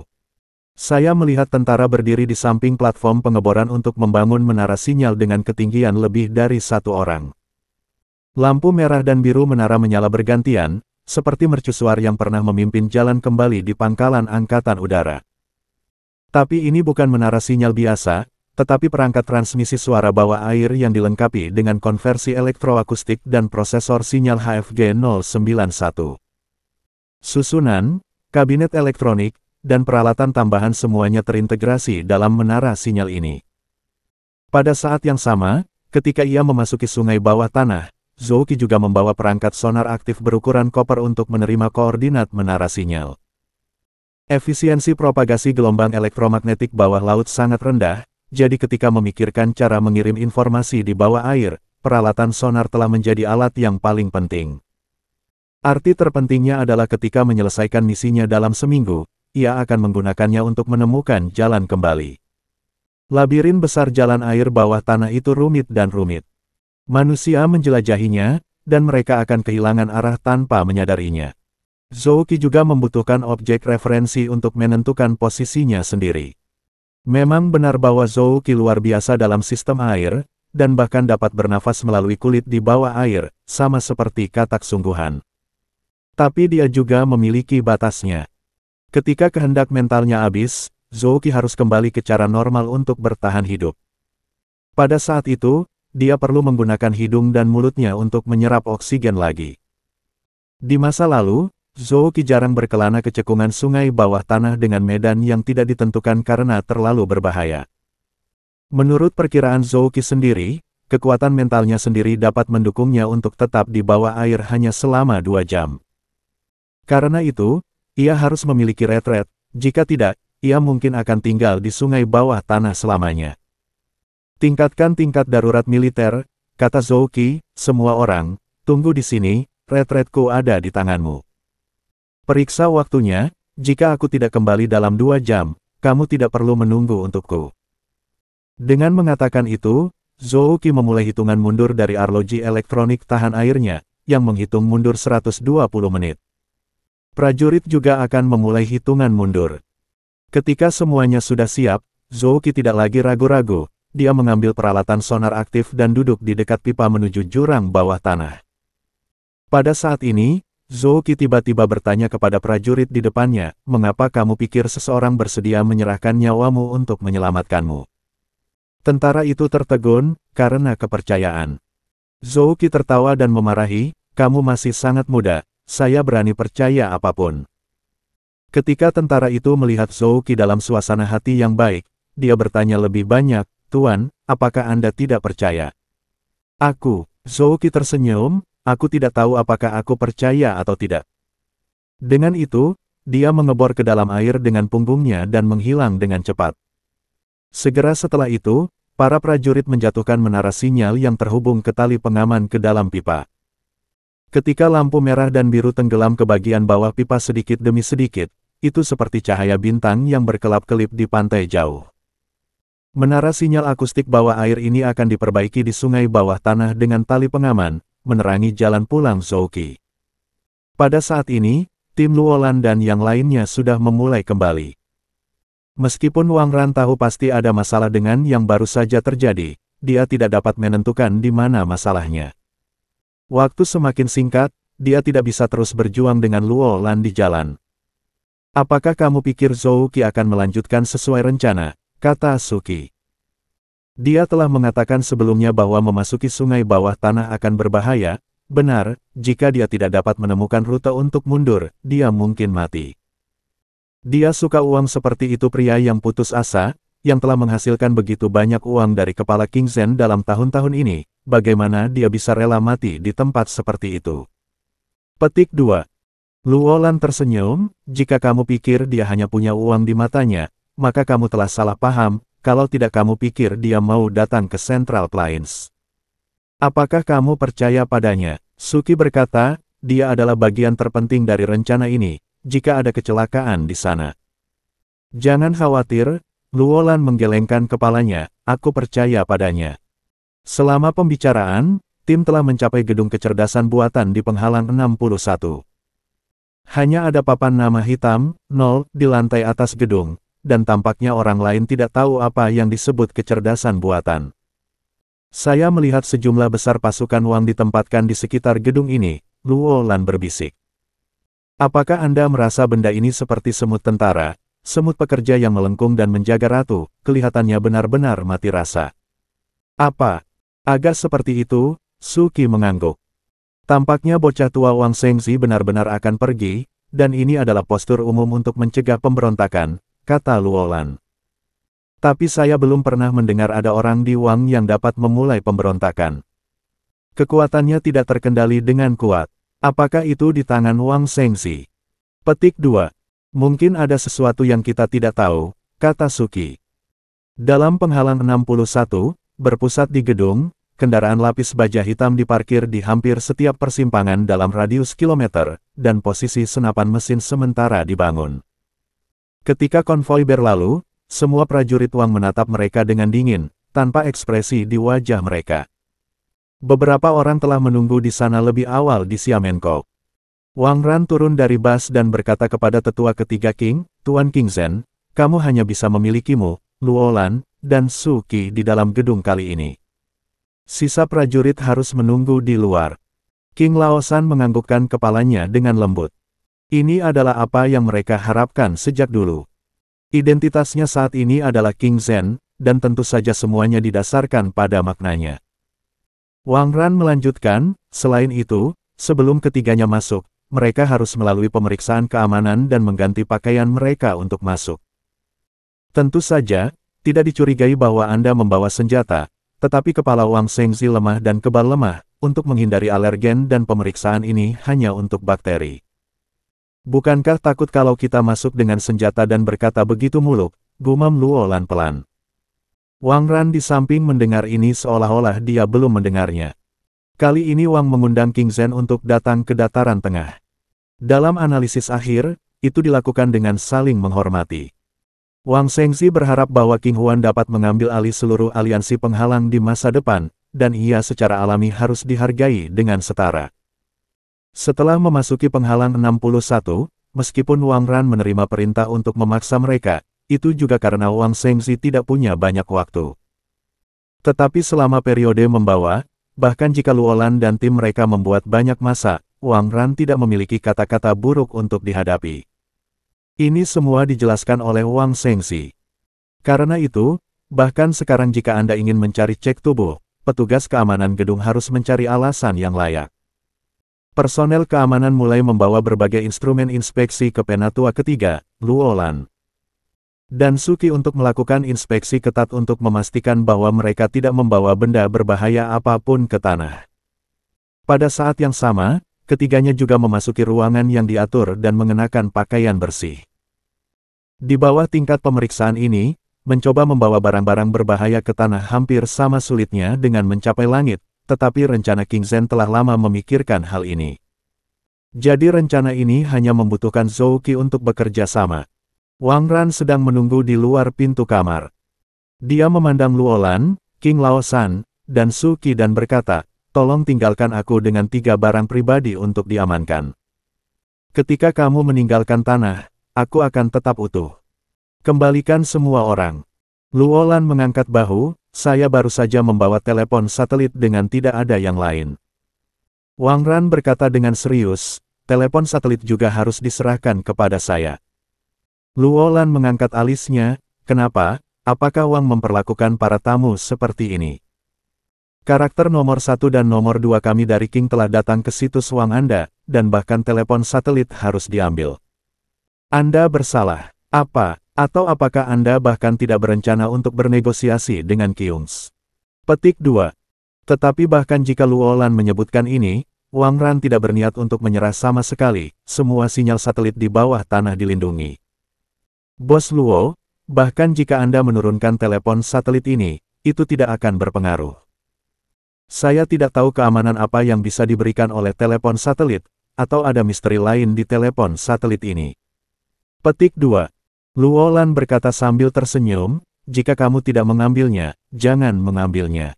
[SPEAKER 2] Saya melihat tentara berdiri di samping platform pengeboran untuk membangun menara sinyal dengan ketinggian lebih dari 1 orang. Lampu merah dan biru menara menyala bergantian, seperti mercusuar yang pernah memimpin jalan kembali di pangkalan angkatan udara. Tapi ini bukan menara sinyal biasa, tetapi perangkat transmisi suara bawah air yang dilengkapi dengan konversi elektroakustik dan prosesor sinyal HFG 091. Susunan, kabinet elektronik, dan peralatan tambahan semuanya terintegrasi dalam menara sinyal ini. Pada saat yang sama, ketika ia memasuki sungai bawah tanah, Zhou Qi juga membawa perangkat sonar aktif berukuran koper untuk menerima koordinat menara sinyal. Efisiensi propagasi gelombang elektromagnetik bawah laut sangat rendah, jadi ketika memikirkan cara mengirim informasi di bawah air, peralatan sonar telah menjadi alat yang paling penting. Arti terpentingnya adalah ketika menyelesaikan misinya dalam seminggu, ia akan menggunakannya untuk menemukan jalan kembali. Labirin besar jalan air bawah tanah itu rumit dan rumit. Manusia menjelajahinya, dan mereka akan kehilangan arah tanpa menyadarinya. Zhou Qi juga membutuhkan objek referensi untuk menentukan posisinya sendiri. Memang benar bahwa Zhou Qi luar biasa dalam sistem air, dan bahkan dapat bernafas melalui kulit di bawah air, sama seperti katak sungguhan. Tapi dia juga memiliki batasnya. Ketika kehendak mentalnya habis, Zhou Qi harus kembali ke cara normal untuk bertahan hidup. Pada saat itu, dia perlu menggunakan hidung dan mulutnya untuk menyerap oksigen lagi. Di masa lalu, Zhou Qi jarang berkelana ke cekungan sungai bawah tanah dengan medan yang tidak ditentukan karena terlalu berbahaya. Menurut perkiraan Zhou Qi sendiri, kekuatan mentalnya sendiri dapat mendukungnya untuk tetap di bawah air hanya selama 2 jam. Karena itu, ia harus memiliki retret, jika tidak, ia mungkin akan tinggal di sungai bawah tanah selamanya. Tingkatkan tingkat darurat militer, kata Zhou Qi, semua orang, tunggu di sini, retretku ada di tanganmu. Periksa waktunya, jika aku tidak kembali dalam 2 jam, kamu tidak perlu menunggu untukku. Dengan mengatakan itu, Zhou Qi memulai hitungan mundur dari arloji elektronik tahan airnya, yang menghitung mundur 120 menit. Prajurit juga akan memulai hitungan mundur. Ketika semuanya sudah siap, Zhou Qi tidak lagi ragu-ragu, dia mengambil peralatan sonar aktif dan duduk di dekat pipa menuju jurang bawah tanah. Pada saat ini, Zhou Qi tiba-tiba bertanya kepada prajurit di depannya, mengapa kamu pikir seseorang bersedia menyerahkan nyawamu untuk menyelamatkanmu? Tentara itu tertegun, karena kepercayaan. Zhou Qi tertawa dan memarahi, kamu masih sangat muda, saya berani percaya apapun. Ketika tentara itu melihat Zhou Qi dalam suasana hati yang baik, dia bertanya lebih banyak, Tuan, apakah Anda tidak percaya? Aku, Zhou Qi tersenyum, aku tidak tahu apakah aku percaya atau tidak. Dengan itu, dia mengebor ke dalam air dengan punggungnya dan menghilang dengan cepat. Segera setelah itu, para prajurit menjatuhkan menara sinyal yang terhubung ke tali pengaman ke dalam pipa. Ketika lampu merah dan biru tenggelam ke bagian bawah pipa sedikit demi sedikit, itu seperti cahaya bintang yang berkelap-kelip di pantai jauh. Menara sinyal akustik bawah air ini akan diperbaiki di sungai bawah tanah dengan tali pengaman, menerangi jalan pulang Zhou Qi. Pada saat ini, tim Luolan dan yang lainnya sudah memulai kembali. Meskipun Wang Ran tahu pasti ada masalah dengan yang baru saja terjadi, dia tidak dapat menentukan di mana masalahnya. Waktu semakin singkat, dia tidak bisa terus berjuang dengan Luolan di jalan. Apakah kamu pikir Zhou Qi akan melanjutkan sesuai rencana? Kata Suki. Dia telah mengatakan sebelumnya bahwa memasuki sungai bawah tanah akan berbahaya. Benar, jika dia tidak dapat menemukan rute untuk mundur, dia mungkin mati. Dia suka uang seperti itu, pria yang putus asa, yang telah menghasilkan begitu banyak uang dari kepala King Zhen dalam tahun-tahun ini, bagaimana dia bisa rela mati di tempat seperti itu? Petik 2. Luolan tersenyum, jika kamu pikir dia hanya punya uang di matanya, maka kamu telah salah paham, kalau tidak kamu pikir dia mau datang ke Central Plains. Apakah kamu percaya padanya? Suki berkata, dia adalah bagian terpenting dari rencana ini, jika ada kecelakaan di sana. Jangan khawatir, Luolan menggelengkan kepalanya, aku percaya padanya. Selama pembicaraan, tim telah mencapai gedung kecerdasan buatan di penghalang 61. Hanya ada papan nama hitam, 0, di lantai atas gedung, dan tampaknya orang lain tidak tahu apa yang disebut kecerdasan buatan. Saya melihat sejumlah besar pasukan Wang ditempatkan di sekitar gedung ini, Luolan berbisik. Apakah Anda merasa benda ini seperti semut tentara, semut pekerja yang melengkung dan menjaga ratu, kelihatannya benar-benar mati rasa? Apa? Agak seperti itu, Suki mengangguk. Tampaknya bocah tua Wang Shengzi benar-benar akan pergi, dan ini adalah postur umum untuk mencegah pemberontakan, kata Luolan. Tapi saya belum pernah mendengar ada orang di Wang yang dapat memulai pemberontakan. Kekuatannya tidak terkendali dengan kuat. Apakah itu di tangan Wang Shengzi? Petik 2. Mungkin ada sesuatu yang kita tidak tahu, kata Suki. Dalam penghalang 61, berpusat di gedung, kendaraan lapis baja hitam diparkir di hampir setiap persimpangan dalam radius kilometer, dan posisi senapan mesin sementara dibangun. Ketika konvoi berlalu, semua prajurit Wang menatap mereka dengan dingin, tanpa ekspresi di wajah mereka. Beberapa orang telah menunggu di sana lebih awal di Xiamenkou. Wang Ran turun dari bas dan berkata kepada tetua ketiga King, Tuan King Zhen, kamu hanya bisa memilikimu, Luolan, dan Suki di dalam gedung kali ini. Sisa prajurit harus menunggu di luar. King Laosan menganggukkan kepalanya dengan lembut. Ini adalah apa yang mereka harapkan sejak dulu. Identitasnya saat ini adalah King Zhen, dan tentu saja semuanya didasarkan pada maknanya. Wang Ran melanjutkan, selain itu, sebelum ketiganya masuk, mereka harus melalui pemeriksaan keamanan dan mengganti pakaian mereka untuk masuk. Tentu saja, tidak dicurigai bahwa Anda membawa senjata, tetapi kepala Wang Shengzi lemah dan kebal lemah, untuk menghindari alergen dan pemeriksaan ini hanya untuk bakteri. Bukankah takut kalau kita masuk dengan senjata dan berkata begitu muluk, gumam Luolan pelan. Wang Ran di samping mendengar ini seolah-olah dia belum mendengarnya. Kali ini Wang mengundang King Zhen untuk datang ke dataran tengah. Dalam analisis akhir, itu dilakukan dengan saling menghormati. Wang Shengzi berharap bahwa King Huan dapat mengambil alih seluruh aliansi penghalang di masa depan, dan ia secara alami harus dihargai dengan setara. Setelah memasuki penghalang 61, meskipun Wang Ran menerima perintah untuk memaksa mereka, itu juga karena Wang Shengzi tidak punya banyak waktu. Tetapi selama periode membawa, bahkan jika Luolan dan tim mereka membuat banyak massa, Wang Ran tidak memiliki kata-kata buruk untuk dihadapi. Ini semua dijelaskan oleh Wang Shengxi. Karena itu, bahkan sekarang jika Anda ingin mencari cek tubuh, petugas keamanan gedung harus mencari alasan yang layak. Personel keamanan mulai membawa berbagai instrumen inspeksi ke penatua ketiga, Luolan dan Suki untuk melakukan inspeksi ketat untuk memastikan bahwa mereka tidak membawa benda berbahaya apapun ke tanah. Pada saat yang sama, ketiganya juga memasuki ruangan yang diatur dan mengenakan pakaian bersih. Di bawah tingkat pemeriksaan ini, mencoba membawa barang-barang berbahaya ke tanah hampir sama sulitnya dengan mencapai langit, tetapi rencana King Zhen telah lama memikirkan hal ini. Jadi rencana ini hanya membutuhkan Zhou Qi untuk bekerja sama. Wang Ran sedang menunggu di luar pintu kamar. Dia memandang Luolan, King Laosan, dan Suki dan berkata, "Tolong tinggalkan aku dengan 3 barang pribadi untuk diamankan. Ketika kamu meninggalkan tanah, aku akan tetap utuh. Kembalikan semua orang." Luolan mengangkat bahu, "Saya baru saja membawa telepon satelit dengan tidak ada yang lain." Wang Ran berkata dengan serius, "Telepon satelit juga harus diserahkan kepada saya." Luolan mengangkat alisnya, "Kenapa? Apakah Wang memperlakukan para tamu seperti ini? Karakter nomor 1 dan nomor 2 kami dari King telah datang ke situs Wang Anda, dan bahkan telepon satelit harus diambil. Anda bersalah. Apa? Atau apakah Anda bahkan tidak berencana untuk bernegosiasi dengan Kyungs?" Petik 2. Tetapi bahkan jika Luolan menyebutkan ini, Wang Ran tidak berniat untuk menyerah sama sekali, semua sinyal satelit di bawah tanah dilindungi. "Bos Luo, bahkan jika Anda menurunkan telepon satelit ini, itu tidak akan berpengaruh. Saya tidak tahu keamanan apa yang bisa diberikan oleh telepon satelit, atau ada misteri lain di telepon satelit ini." Petik 2. Luolan berkata sambil tersenyum, "Jika kamu tidak mengambilnya, jangan mengambilnya."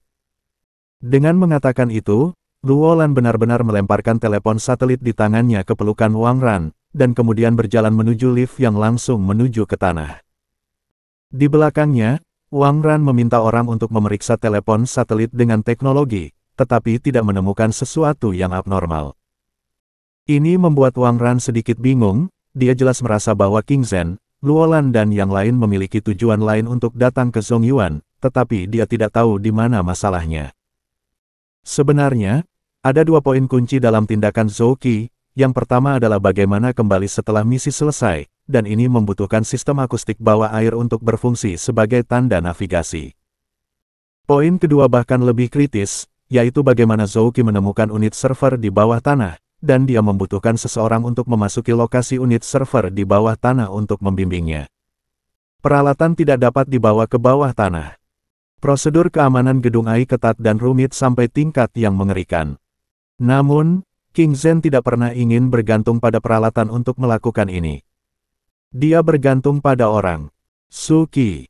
[SPEAKER 2] Dengan mengatakan itu, Luolan benar-benar melemparkan telepon satelit di tangannya ke pelukan Wang Ran, dan kemudian berjalan menuju lift yang langsung menuju ke tanah. Di belakangnya, Wang Ran meminta orang untuk memeriksa telepon satelit dengan teknologi, tetapi tidak menemukan sesuatu yang abnormal. Ini membuat Wang Ran sedikit bingung, dia jelas merasa bahwa King Zhen, Luolan dan yang lain memiliki tujuan lain untuk datang ke Zongyuan, tetapi dia tidak tahu di mana masalahnya. Sebenarnya, ada 2 poin kunci dalam tindakan Zhou Qi. Yang pertama adalah bagaimana kembali setelah misi selesai, dan ini membutuhkan sistem akustik bawah air untuk berfungsi sebagai tanda navigasi. Poin kedua bahkan lebih kritis, yaitu bagaimana Zhou Qi menemukan unit server di bawah tanah, dan dia membutuhkan seseorang untuk memasuki lokasi unit server di bawah tanah untuk membimbingnya. Peralatan tidak dapat dibawa ke bawah tanah. Prosedur keamanan gedung AI ketat dan rumit sampai tingkat yang mengerikan. Namun, King Zhen tidak pernah ingin bergantung pada peralatan untuk melakukan ini. Dia bergantung pada orang. Suki.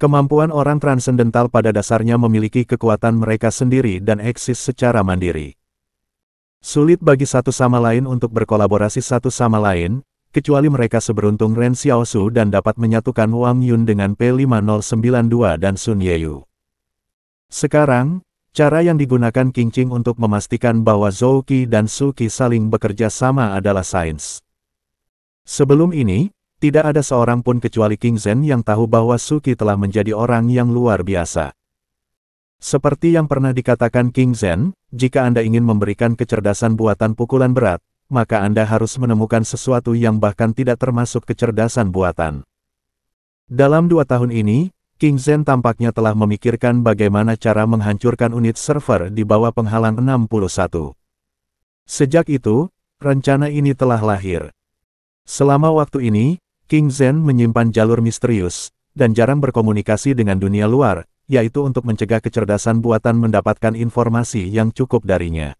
[SPEAKER 2] Kemampuan orang transendental pada dasarnya memiliki kekuatan mereka sendiri dan eksis secara mandiri. Sulit bagi satu sama lain untuk berkolaborasi satu sama lain, kecuali mereka seberuntung Ren Xiaosu dan dapat menyatukan Wang Yun dengan P5092 dan Sun Yeyu. Sekarang, cara yang digunakan King Qing untuk memastikan bahwa Zhou Qi dan Suki saling bekerja sama adalah sains. Sebelum ini, tidak ada seorang pun kecuali King Zhen yang tahu bahwa Suki telah menjadi orang yang luar biasa. Seperti yang pernah dikatakan King Zhen, jika Anda ingin memberikan kecerdasan buatan pukulan berat, maka Anda harus menemukan sesuatu yang bahkan tidak termasuk kecerdasan buatan. Dalam 2 tahun ini, King Zhen tampaknya telah memikirkan bagaimana cara menghancurkan unit server di bawah penghalang 61. Sejak itu, rencana ini telah lahir. Selama waktu ini, King Zhen menyimpan jalur misterius, dan jarang berkomunikasi dengan dunia luar, yaitu untuk mencegah kecerdasan buatan mendapatkan informasi yang cukup darinya.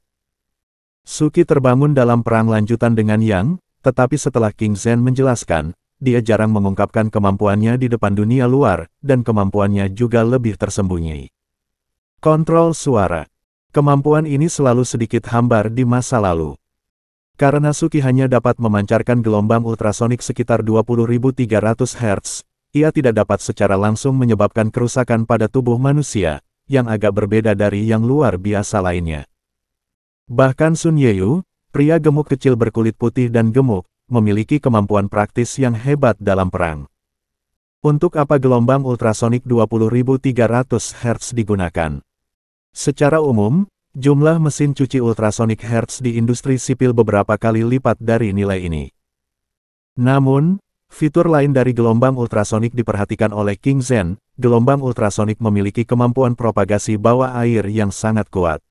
[SPEAKER 2] Suki terbangun dalam perang lanjutan dengan Yang, tetapi setelah King Zhen menjelaskan, dia jarang mengungkapkan kemampuannya di depan dunia luar, dan kemampuannya juga lebih tersembunyi. Kontrol suara. Kemampuan ini selalu sedikit hambar di masa lalu. Karena Suki hanya dapat memancarkan gelombang ultrasonik sekitar 20.300 Hz, ia tidak dapat secara langsung menyebabkan kerusakan pada tubuh manusia, yang agak berbeda dari yang luar biasa lainnya. Bahkan Sun Yeyu, Pria gemuk kecil berkulit putih dan gemuk, memiliki kemampuan praktis yang hebat dalam perang. Untuk apa gelombang ultrasonik 20.300 Hz digunakan? Secara umum, jumlah mesin cuci ultrasonik Hertz di industri sipil beberapa kali lipat dari nilai ini. Namun, fitur lain dari gelombang ultrasonik diperhatikan oleh King Zen. Gelombang ultrasonik memiliki kemampuan propagasi bawah air yang sangat kuat.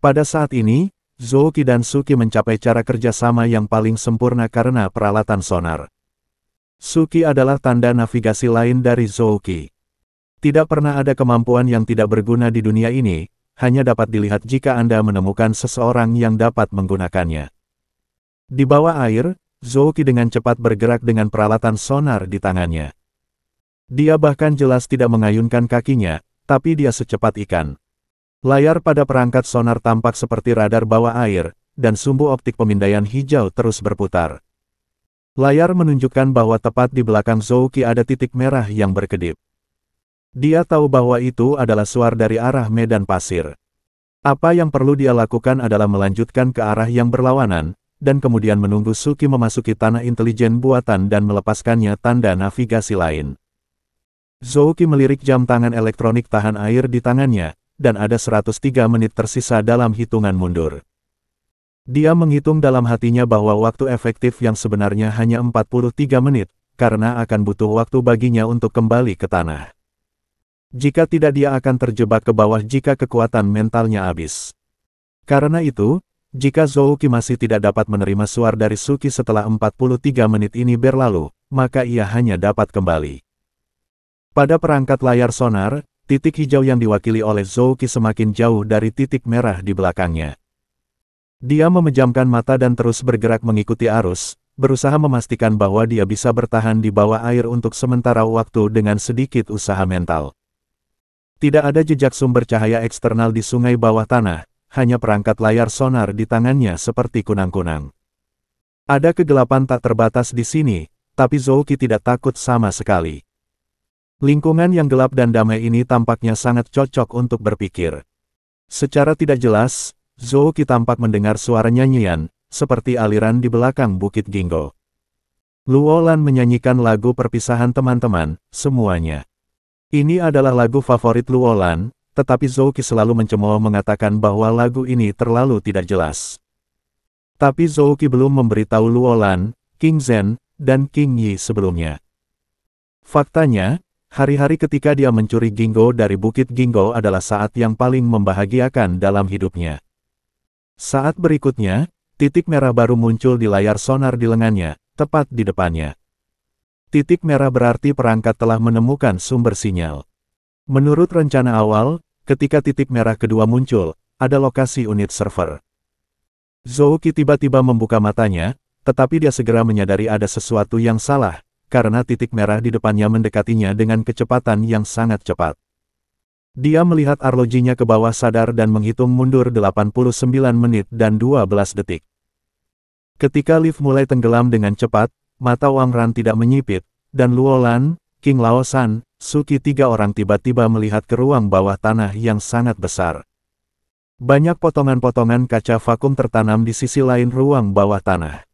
[SPEAKER 2] Pada saat ini, Zouki dan Suki mencapai cara kerjasama yang paling sempurna karena peralatan sonar. Suki adalah tanda navigasi lain dari Zouki. Tidak pernah ada kemampuan yang tidak berguna di dunia ini, hanya dapat dilihat jika Anda menemukan seseorang yang dapat menggunakannya. Di bawah air, Zouki dengan cepat bergerak dengan peralatan sonar di tangannya. Dia bahkan jelas tidak mengayunkan kakinya, tapi dia secepat ikan. Layar pada perangkat sonar tampak seperti radar bawah air, dan sumbu optik pemindaian hijau terus berputar. Layar menunjukkan bahwa tepat di belakang Zouki ada titik merah yang berkedip. Dia tahu bahwa itu adalah suar dari arah medan pasir. Apa yang perlu dia lakukan adalah melanjutkan ke arah yang berlawanan, dan kemudian menunggu Suki memasuki tanah intelijen buatan dan melepaskannya tanda navigasi lain. Zouki melirik jam tangan elektronik tahan air di tangannya, dan ada 103 menit tersisa dalam hitungan mundur. Dia menghitung dalam hatinya bahwa waktu efektif yang sebenarnya hanya 43 menit, karena akan butuh waktu baginya untuk kembali ke tanah. Jika tidak dia akan terjebak ke bawah jika kekuatan mentalnya habis. Karena itu, jika Zouki masih tidak dapat menerima suar dari Suki setelah 43 menit ini berlalu, maka ia hanya dapat kembali. Pada perangkat layar sonar, titik hijau yang diwakili oleh Zouki semakin jauh dari titik merah di belakangnya. Dia memejamkan mata dan terus bergerak mengikuti arus, berusaha memastikan bahwa dia bisa bertahan di bawah air untuk sementara waktu dengan sedikit usaha mental. Tidak ada jejak sumber cahaya eksternal di sungai bawah tanah, hanya perangkat layar sonar di tangannya seperti kunang-kunang. Ada kegelapan tak terbatas di sini, tapi Zouki tidak takut sama sekali. Lingkungan yang gelap dan damai ini tampaknya sangat cocok untuk berpikir. Secara tidak jelas, Zouki tampak mendengar suara nyanyian, seperti aliran di belakang Bukit Gingo. Luolan menyanyikan lagu perpisahan teman-teman, semuanya. Ini adalah lagu favorit Luolan, tetapi Zouki selalu mencemooh mengatakan bahwa lagu ini terlalu tidak jelas. Tapi Zouki belum memberitahu Luolan, King Zen, dan King Yi sebelumnya. Faktanya, hari-hari ketika dia mencuri Gingo dari Bukit Gingo adalah saat yang paling membahagiakan dalam hidupnya. Saat berikutnya, titik merah baru muncul di layar sonar di lengannya, tepat di depannya. Titik merah berarti perangkat telah menemukan sumber sinyal. Menurut rencana awal, ketika titik merah kedua muncul, ada lokasi unit server. Zouki tiba-tiba membuka matanya, tetapi dia segera menyadari ada sesuatu yang salah, karena titik merah di depannya mendekatinya dengan kecepatan yang sangat cepat. Dia melihat arlojinya ke bawah sadar dan menghitung mundur 89 menit dan 12 detik. Ketika lift mulai tenggelam dengan cepat, mata Wang Ran tidak menyipit, dan Luolan, King Laosan, Suki tiga orang tiba-tiba melihat ke ruang bawah tanah yang sangat besar. Banyak potongan-potongan kaca vakum tertanam di sisi lain ruang bawah tanah.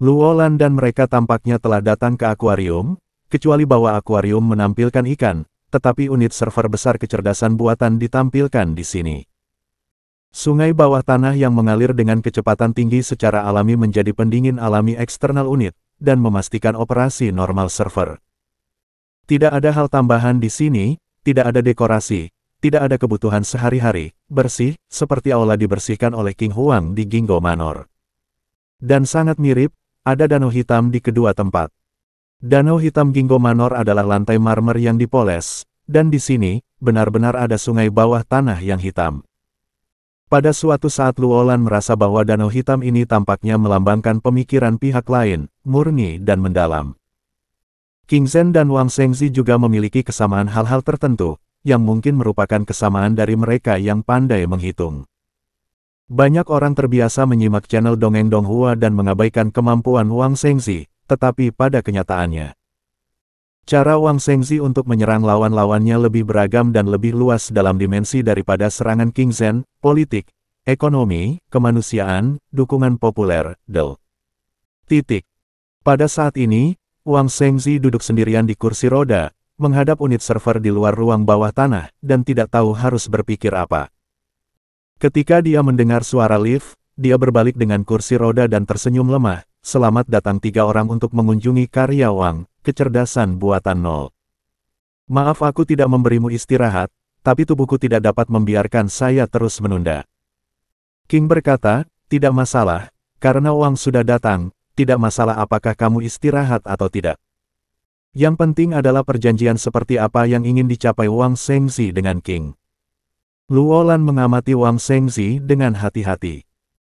[SPEAKER 2] Luolan dan mereka tampaknya telah datang ke akuarium, kecuali bahwa akuarium menampilkan ikan, tetapi unit server besar kecerdasan buatan ditampilkan di sini. Sungai bawah tanah yang mengalir dengan kecepatan tinggi secara alami menjadi pendingin alami eksternal unit, dan memastikan operasi normal server. Tidak ada hal tambahan di sini, tidak ada dekorasi, tidak ada kebutuhan sehari-hari, bersih, seperti aula dibersihkan oleh King Huang di Gingo Manor. Dan sangat mirip, ada danau hitam di kedua tempat. Danau hitam Gingo Manor adalah lantai marmer yang dipoles, dan di sini, benar-benar ada sungai bawah tanah yang hitam. Pada suatu saat Luolan merasa bahwa danau hitam ini tampaknya melambangkan pemikiran pihak lain, murni dan mendalam. King Zen dan Wang Shengzi juga memiliki kesamaan hal-hal tertentu, yang mungkin merupakan kesamaan dari mereka yang pandai menghitung. Banyak orang terbiasa menyimak channel Dongeng Donghua dan mengabaikan kemampuan Wang Shengzi, tetapi pada kenyataannya, cara Wang Shengzi untuk menyerang lawan-lawannya lebih beragam dan lebih luas dalam dimensi daripada serangan King Zen, politik, ekonomi, kemanusiaan, dukungan populer, del. Titik. Pada saat ini, Wang Shengzi duduk sendirian di kursi roda, menghadap unit server di luar ruang bawah tanah, dan tidak tahu harus berpikir apa. Ketika dia mendengar suara lift, dia berbalik dengan kursi roda dan tersenyum lemah. Selamat datang 3 orang untuk mengunjungi karya Wang, kecerdasan buatan nol. Maaf aku tidak memberimu istirahat, tapi tubuhku tidak dapat membiarkan saya terus menunda. King berkata, tidak masalah, karena Wang sudah datang, tidak masalah apakah kamu istirahat atau tidak. Yang penting adalah perjanjian seperti apa yang ingin dicapai Wang Shengzi dengan King. Luolan mengamati Wang Shengzi dengan hati-hati.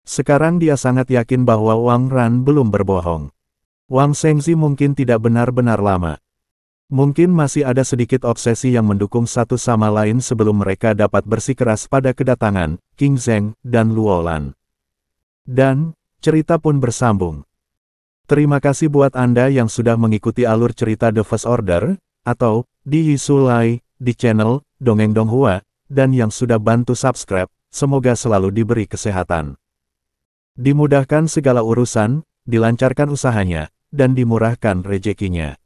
[SPEAKER 2] Sekarang dia sangat yakin bahwa Wang Ran belum berbohong. Wang Shengzi mungkin tidak benar-benar lama. Mungkin masih ada sedikit obsesi yang mendukung satu sama lain sebelum mereka dapat bersikeras pada kedatangan King Zheng dan Luolan. Dan, cerita pun bersambung. Terima kasih buat Anda yang sudah mengikuti alur cerita The First Order, atau di Yisulai, di channel Dongeng Donghua, dan yang sudah bantu subscribe, semoga selalu diberi kesehatan. Dimudahkan segala urusan, dilancarkan usahanya, dan dimurahkan rezekinya.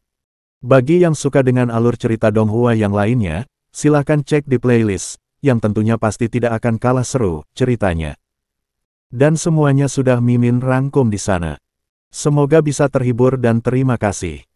[SPEAKER 2] Bagi yang suka dengan alur cerita Donghua yang lainnya, silahkan cek di playlist, yang tentunya pasti tidak akan kalah seru ceritanya. Dan semuanya sudah Mimin rangkum di sana. Semoga bisa terhibur dan terima kasih.